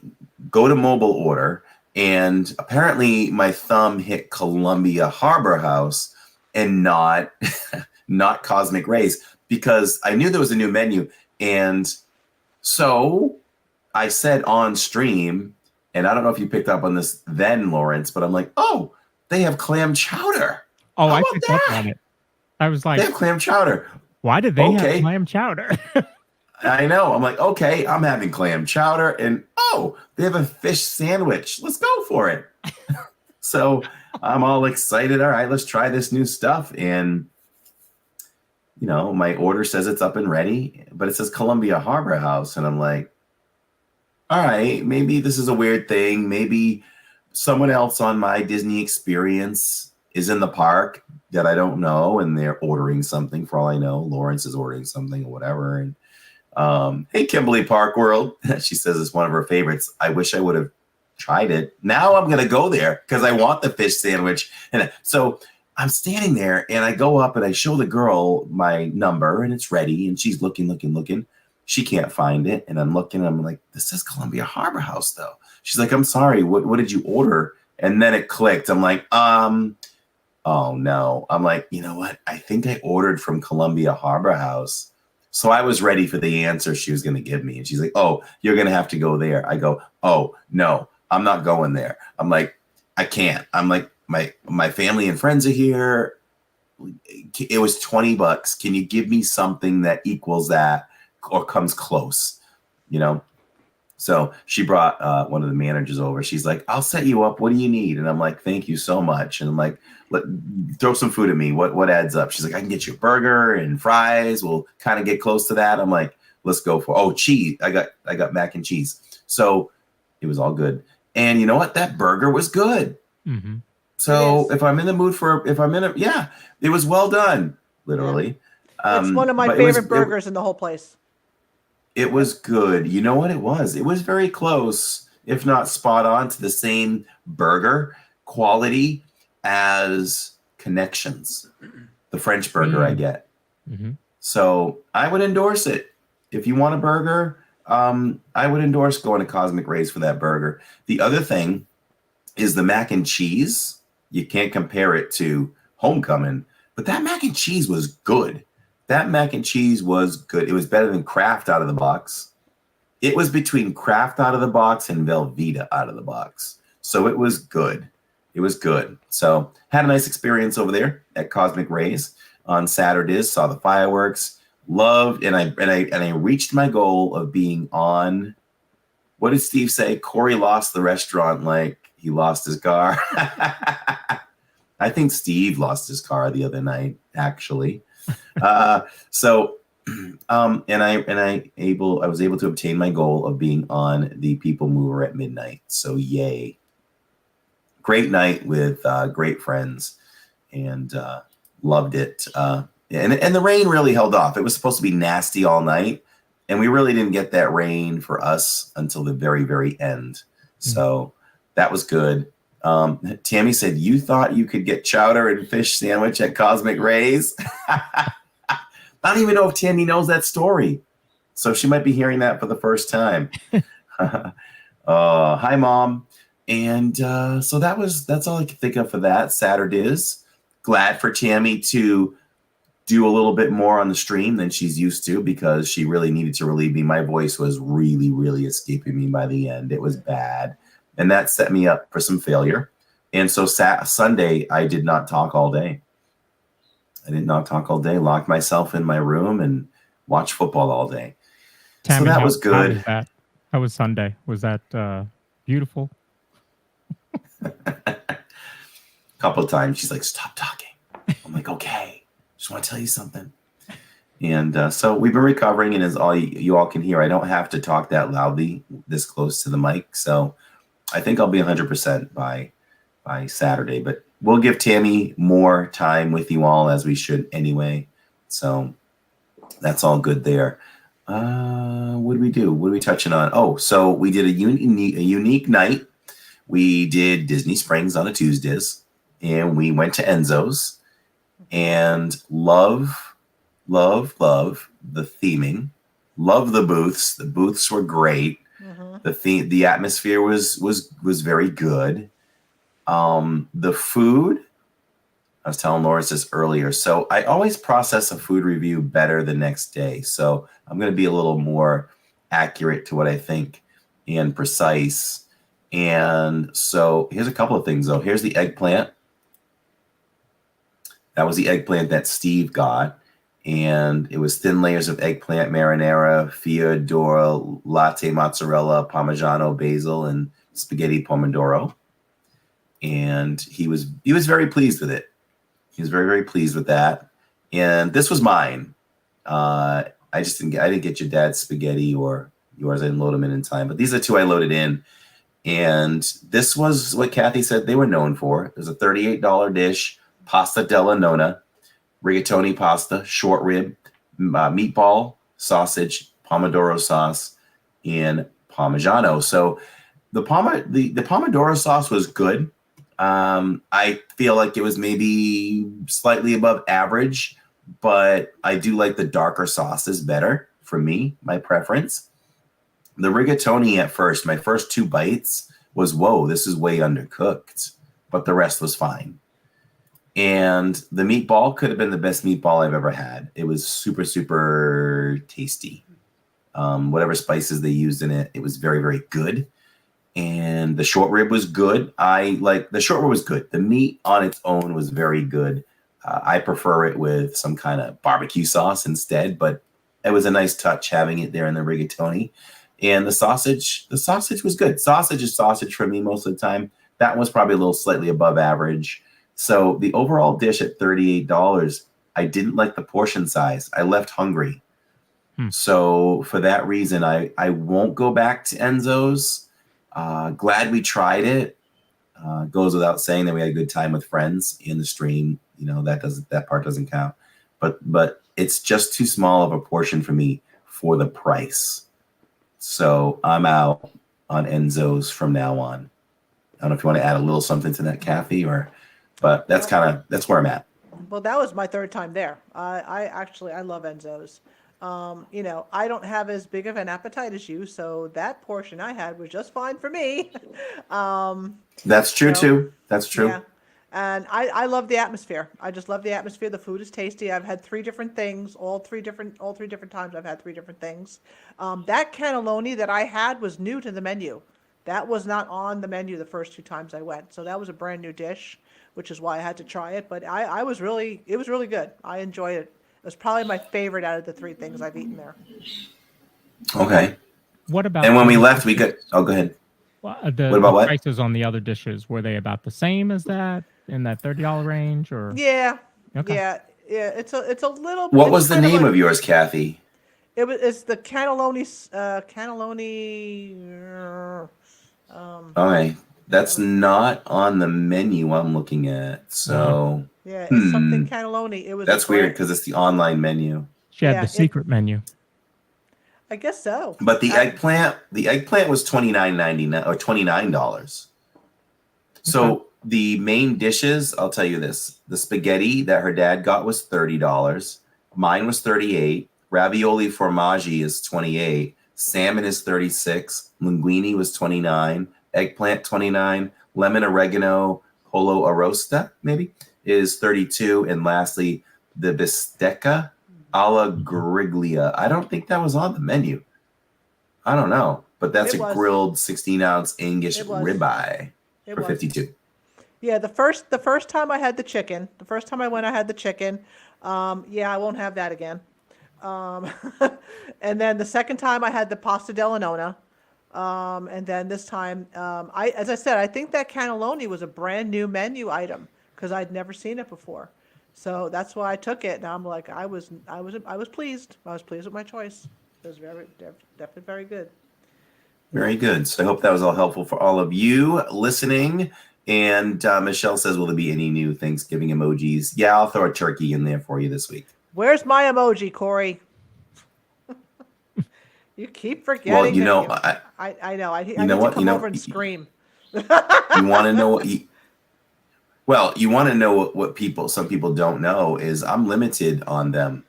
go to mobile order, and apparently my thumb hit Columbia Harbor House and not not Cosmic Rays, because I knew there was a new menu. And so I said on stream, and I don't know if you picked up on this then, Lawrence, but I'm like, oh, they have clam chowder. Oh, How I about picked up that? on it. I was like, They have clam chowder. why did they Okay. have clam chowder? I know. I'm like, okay, I'm having clam chowder, and oh, they have a fish sandwich. Let's go for it. So I'm all excited. All right, let's try this new stuff. And you know, my order says it's up and ready, but it says Columbia Harbor House, and I'm like, all right, maybe this is a weird thing. Maybe someone else on my Disney experience is in the park that I don't know, and they're ordering something. For all I know, Lawrence is ordering something or whatever. And hey, Kimberly Park World, she says it's one of her favorites. I wish I would have tried it. Now I'm gonna go there because I want the fish sandwich. And so I'm standing there, and I go up and I show the girl my number, and it's ready, and she's looking. She can't find it, and I'm looking, and I'm like, this says Columbia Harbor House though. She's like, I'm sorry, what did you order? And then it clicked. I'm like, oh no. I'm like, you know what? I think I ordered from Columbia Harbor House. So I was ready for the answer she was going to give me. And she's like, oh, you're going to have to go there. I go, oh, no, I'm not going there. I'm like, I can't. I'm like, my family and friends are here. It was $20. Can you give me something that equals that or comes close? You know? So she brought one of the managers over. She's like, I'll set you up. What do you need? And I'm like, thank you so much. And I'm like, throw some food at me. What adds up? She's like, I can get you a burger and fries. We'll kind of get close to that. I'm like, let's go for, cheese. I got mac and cheese. So it was all good. And you know what? That burger was good. Mm-hmm. So if I'm in the mood for, it was well done, literally. It's one of my but favorite burgers in the whole place. It was good. You know what it was? It was very close, if not spot on, to the same burger quality as Connections, the French burger I get. Mm-hmm. So I would endorse it. If you want a burger, I would endorse going to Cosmic Rays for that burger. The other thing is the mac and cheese. You can't compare it to Homecoming, but that mac and cheese was good. That mac and cheese was good. It was better than Kraft out of the box. It was between Kraft out of the box and Velveeta out of the box. So it was good. It was good. So had a nice experience over there at Cosmic Rays on Saturdays. Saw the fireworks. Loved, and I reached my goal of being on. What did Steve say? Corey lost the restaurant like he lost his car. I think Steve lost his car the other night, actually. I was able to obtain my goal of being on the People Mover at midnight. So yay. Great night with great friends, and loved it. And the rain really held off. It was supposed to be nasty all night, and we really didn't get that rain for us until the very, very end. So that was good. Tammy said, you thought you could get chowder and fish sandwich at Cosmic Rays? I don't even know if Tammy knows that story. So she might be hearing that for the first time. Hi, Mom. And so that's all I could think of for that. Saturdays. Glad for Tammy to do a little bit more on the stream than she's used to, because she really needed to relieve me. My voice was really, really escaping me by the end. It was bad. And that set me up for some failure. And so Sunday, I did not talk all day. Locked myself in my room and watched football all day. Tammy, so that was good. How was Sunday? Was that beautiful? A couple of times she's like, stop talking. I'm like, okay, just want to tell you something. And so we've been recovering, and as all you all can hear, I don't have to talk that loudly this close to the mic. So I think I'll be 100% by Saturday, but we'll give Tammy more time with you all, as we should anyway. So that's all good there. What did we do? What are we touching on? Oh, so we did a unique night. We did Disney Springs on a Tuesdays, and we went to Enzo's, and love the theming. Love the booths. The booths were great. The atmosphere was very good. The food, I was telling Loris this earlier. So I always process a food review better the next day. So I'm going to be a little more accurate to what I think and precise. And so here's a couple of things though. Here's the eggplant. That was the eggplant that Steve got. And it was thin layers of eggplant marinara, Fior latte mozzarella, Parmigiano basil, and spaghetti pomodoro. And he was very pleased with it. He was very, very pleased with that. And this was mine. I didn't get your dad's spaghetti or yours. I didn't load them in time. But these are two I loaded in. And this was what Cathy said they were known for. It was a $38 dish, pasta della nonna, rigatoni pasta, short rib, meatball, sausage, pomodoro sauce, and Parmigiano. So the pomodoro sauce was good. I feel like it was maybe slightly above average, but I do like the darker sauces better for me, my preference. The rigatoni at first, my first 2 bites was, whoa, this is way undercooked, but the rest was fine. And the meatball could have been the best meatball I've ever had. It was super, super tasty. Whatever spices they used in it, it was very, very good. And the short rib was good. The short rib was good. The meat on its own was very good. I prefer it with some kind of barbecue sauce instead, but it was a nice touch having it there in the rigatoni. And the sausage was good. Sausage is sausage for me most of the time. That was probably a little slightly above average. So the overall dish at $38, I didn't like the portion size. I left hungry. So for that reason, I won't go back to Enzo's. Glad we tried it. Goes without saying that we had a good time with friends in the stream. You know, that part doesn't count. But it's just too small of a portion for me for the price. So I'm out on Enzo's from now on. I don't know if you want to add a little something to that, Cathy, but that's where I'm at. Well, that was my 3rd time there. I love Enzo's. I don't have as big of an appetite as you, so that portion I had was just fine for me. That's true too. That's true. Yeah. And I love the atmosphere. I just love the atmosphere. The food is tasty. I've had 3 different things, all three different times I've had 3 different things. That cannelloni that I had was new to the menu. That was not on the menu the first 2 times I went. So that was a brand new dish, which is why I had to try it. But it was really good. I enjoyed it. It was probably my favorite out of the 3 things I've eaten there. Okay. What about? And when we left, we got. Oh, go ahead. What about what? prices on the other dishes? Were they about the same as that in that $30 range, or? Yeah. Okay. Yeah. It's a little. What was the kind of name like- of yours, Cathy? It's the cannelloni. Okay. That's not on the menu I'm looking at. So Yeah, it's something cannelloni. It was. that's weird because it's the online menu. She had Yeah, the secret menu. I guess so. But the eggplant was $29.99 or $29. So the main dishes, I'll tell you this: the spaghetti that her dad got was $30. Mine was $38. Ravioli formaggi is $28. Salmon is $36. Linguine was $29. Eggplant $29. Lemon oregano pollo arrosta maybe is $32. And lastly, the bistecca alla griglia. I don't think that was on the menu. I don't know, but that's It a was. grilled 16-ounce English It was. ribeye It for was. $52. Yeah, the first time I had the chicken. The first time I went, I had the chicken. I won't have that again. And then the second time I had the pasta della nonna. And then this time, as I said, I think that cannelloni was a brand new menu item because I'd never seen it before. So that's why I took it. And I'm like, I was pleased. I was pleased with my choice. It was definitely very good. Very good. So I hope that was all helpful for all of you listening. And Michelle says, will there be any new Thanksgiving emojis? Yeah, I'll throw a turkey in there for you this week. Where's my emoji, Corey? You keep forgetting. Well, you know, I know. I need know to what? come You know- over and scream. you want to know what you want to know what some people don't know is I'm limited on them.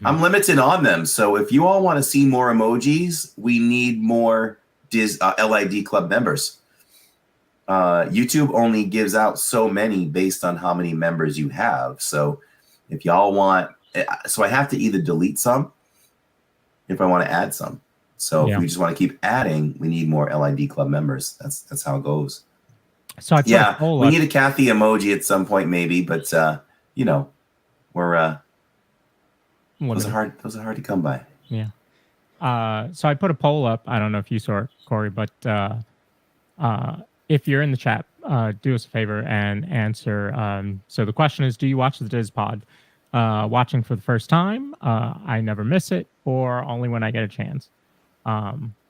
I'm limited on them. So if you all want to see more emojis, we need more LID Club members. YouTube only gives out so many based on how many members you have. So if y'all want, so I have to either delete some if I want to add some. So if we just want to keep adding, we need more LID Club members. That's how it goes. So we need a Cathy emoji at some point, maybe, but you know, we're those are hard to come by. Yeah. So I put a poll up. I don't know if you saw it, Corey, but if you're in the chat, do us a favor and answer. So the question is, do you watch the DIZ pod? Watching for the first time, I never miss it, or only when I get a chance.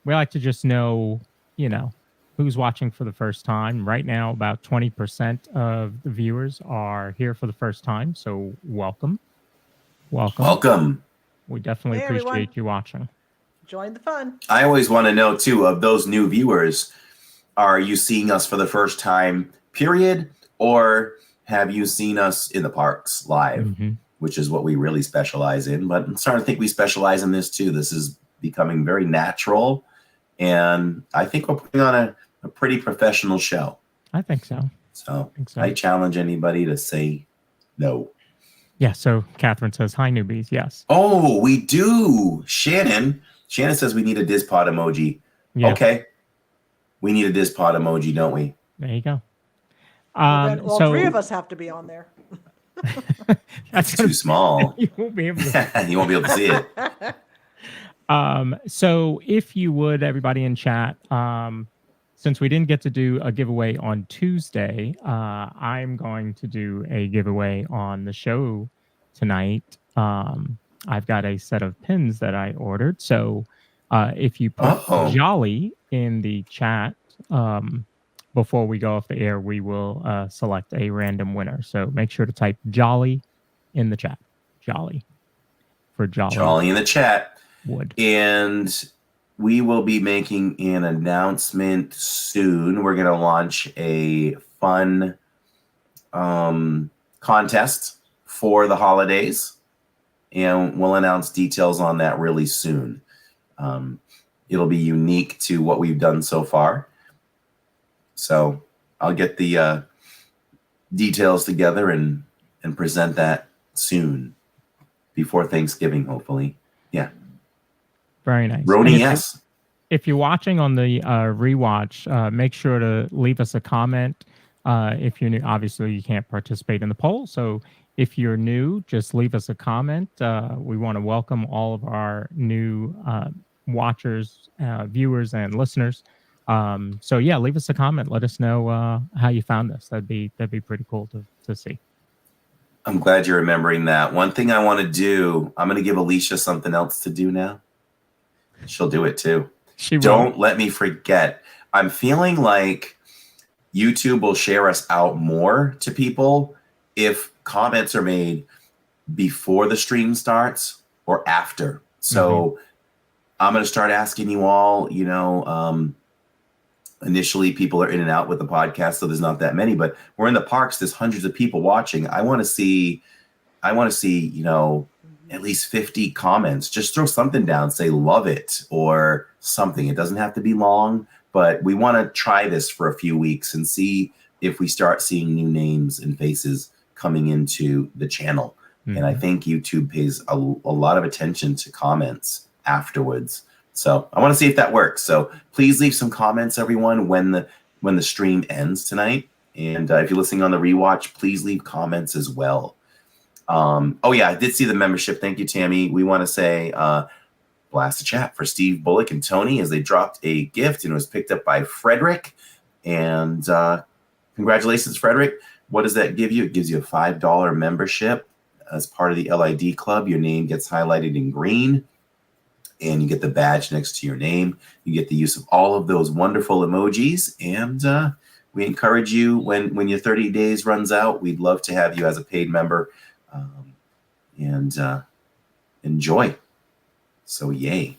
We like to just know, you know, who's watching for the first time. Right now, about 20% of the viewers are here for the first time. So welcome. We definitely appreciate you watching. Join the fun. I always want to know, too, of those new viewers, are you seeing us for the first time, period? Or have you seen us in the parks live, which is what we really specialize in? But I'm starting to think we specialize in this, too. This is becoming very natural. And I think we're putting on a pretty professional show. I think so. So I challenge anybody to say no. Yeah, so Catherine says, hi, newbies. Yes. Oh, we do. Shannon says we need a DIZ pod emoji. Yeah. Okay. We need a DIZ pod emoji, don't we? There you go. Well, so 3 of us have to be on there. That's too small. You won't be able to. You won't be able to see it. So if you would, everybody in chat, since we didn't get to do a giveaway on Tuesday, I'm going to do a giveaway on the show tonight. I've got a set of pins that I ordered. So if you put Jolly in the chat before we go off the air, we will select a random winner. So make sure to type Jolly in the chat. Jolly for Jolly. Jolly in the chat. Wood. And we will be making an announcement soon. We're going to launch a fun contest for the holidays, and we'll announce details on that really soon. It'll be unique to what we've done so far. So I'll get the details together and present that soon, before Thanksgiving, hopefully. Yeah. Very nice. Roni, yes. If you're watching on the rewatch, make sure to leave us a comment. If you're new, obviously you can't participate in the poll. So if you're new, just leave us a comment. We want to welcome all of our new watchers, viewers, and listeners. So yeah, leave us a comment. Let us know how you found us. That'd be pretty cool to see. I'm glad you're remembering that. One thing I want to do, I'm going to give Alicia something else to do now. She'll do it too. Don't let me forget. I'm feeling like YouTube will share us out more to people if comments are made before the stream starts or after. So I'm going to start asking you all, you know, initially people are in and out with the podcast, so there's not that many, but we're in the parks. There's hundreds of people watching. I want to see, you know, at least 50 comments. Just throw something down, say love it or something. It doesn't have to be long, but we want to try this for a few weeks and see if we start seeing new names and faces coming into the channel. And I think YouTube pays a lot of attention to comments afterwards. So I want to see if that works. So please leave some comments, everyone, when the stream ends tonight. And if you're listening on the rewatch, please leave comments as well. Oh yeah, I did see the membership. Thank you, Tammy. We want to say blast the chat for Steve Bullock and Tony as they dropped a gift, and it was picked up by Frederick. And congratulations, Frederick. What does that give you? It gives you a $5 membership as part of the LID Club. Your name gets highlighted in green, and you get the badge next to your name. You get the use of all of those wonderful emojis, and we encourage you when your 30 days runs out, we'd love to have you as a paid member. And enjoy. So yay.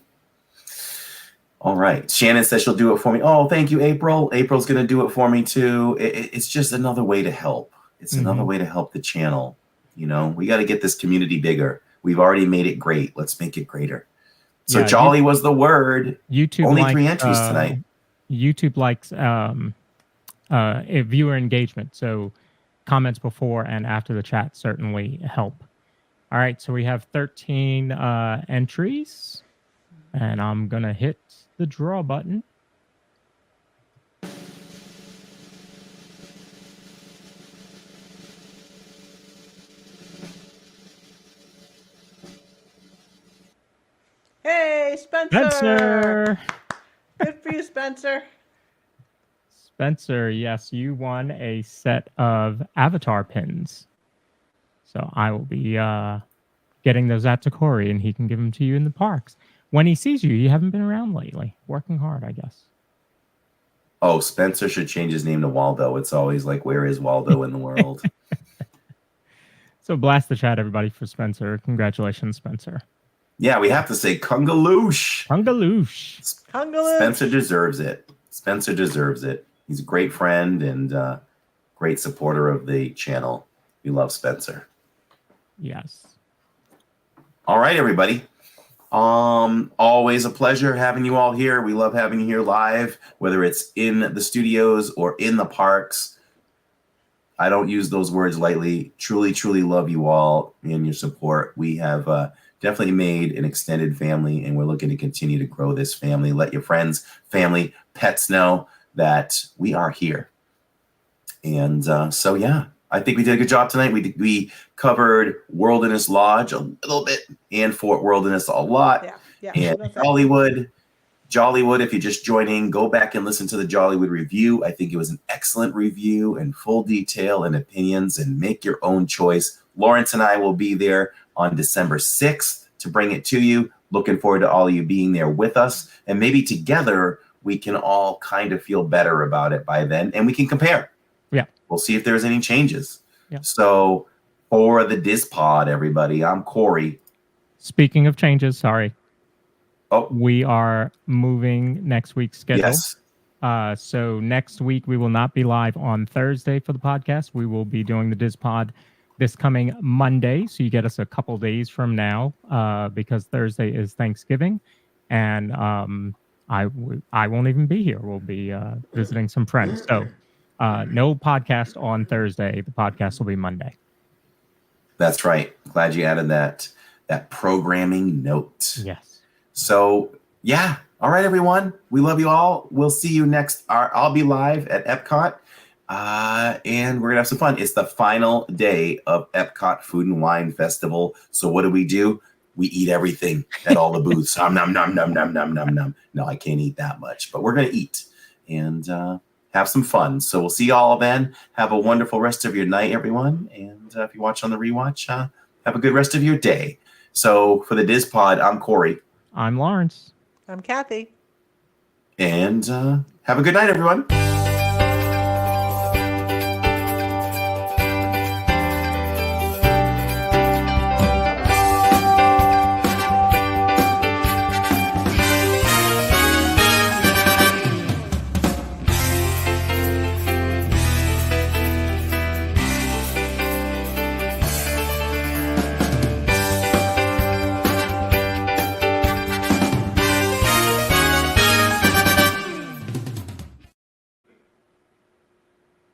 All right. Shannon says she'll do it for me. Oh, thank you, April. April's going to do it for me too. It's just another way to help. It's another way to help the channel. You know, we got to get this community bigger. We've already made it great. Let's make it greater. So Yeah, jolly was the word. YouTube Only likes, 3 entries tonight. YouTube likes a viewer engagement. So comments before and after the chat certainly help. All right, so we have 13 entries, and I'm gonna hit the draw button. Hey, Spencer! Spencer! Good for you, Spencer. Spencer, yes, you won a set of avatar pins. So I will be getting those out to Corey, and he can give them to you in the parks. When he sees you, you haven't been around lately. Working hard, I guess. Oh, Spencer should change his name to Waldo. It's always like, where is Waldo in the world? So blast the chat, everybody, for Spencer. Congratulations, Spencer. Yeah, we have to say Kungaloosh. Hungaloosh. Hungaloo. Spencer deserves it. Spencer deserves it. He's a great friend and great supporter of the channel. We love Spencer. Yes. All right, everybody. Always a pleasure having you all here. We love having you here live, whether it's in the studios or in the parks. I don't use those words lightly. Truly, truly love you all and your support. We have definitely made an extended family, and we're looking to continue to grow this family. Let your friends, family, pets know that we are here. And so, yeah, I think we did a good job tonight. We covered Wilderness Lodge a little bit and Fort Wilderness a lot. Yeah. And Jollywood, if you're just joining, go back and listen to the Jollywood review. I think it was an excellent review and full detail and opinions, and make your own choice. Lawrence and I will be there on December 6th to bring it to you. Looking forward to all of you being there with us. And maybe together we can all kind of feel better about it by then, and we can compare. Yeah. We'll see if there's any changes. Yeah. So for the DIZ Pod, everybody, I'm Corey. Speaking of changes, sorry. Oh, We are moving next week's schedule. yes. So next week we will not be live on Thursday for the podcast. We will be doing the DIZ Pod this coming Monday. So you get us a couple days from now because Thursday is Thanksgiving. And I won't even be here. We'll be visiting some friends. So no podcast on Thursday. The podcast will be Monday. That's right. Glad you added that programming note. Yes. So, yeah. All right, everyone. We love you all. We'll see you next. I'll be live at Epcot, and we're going to have some fun. It's the final day of Epcot Food and Wine Festival. So what do? We eat everything at all the booths. Nom, nom, nom, nom, nom, nom, nom, nom. No, I can't eat that much, but we're going to eat and have some fun. So we'll see you all then. Have a wonderful rest of your night, everyone. And if you watch on the rewatch, have a good rest of your day. So for the DIZ Pod, I'm Corey. I'm Lawrence. I'm Cathy. And have a good night, everyone.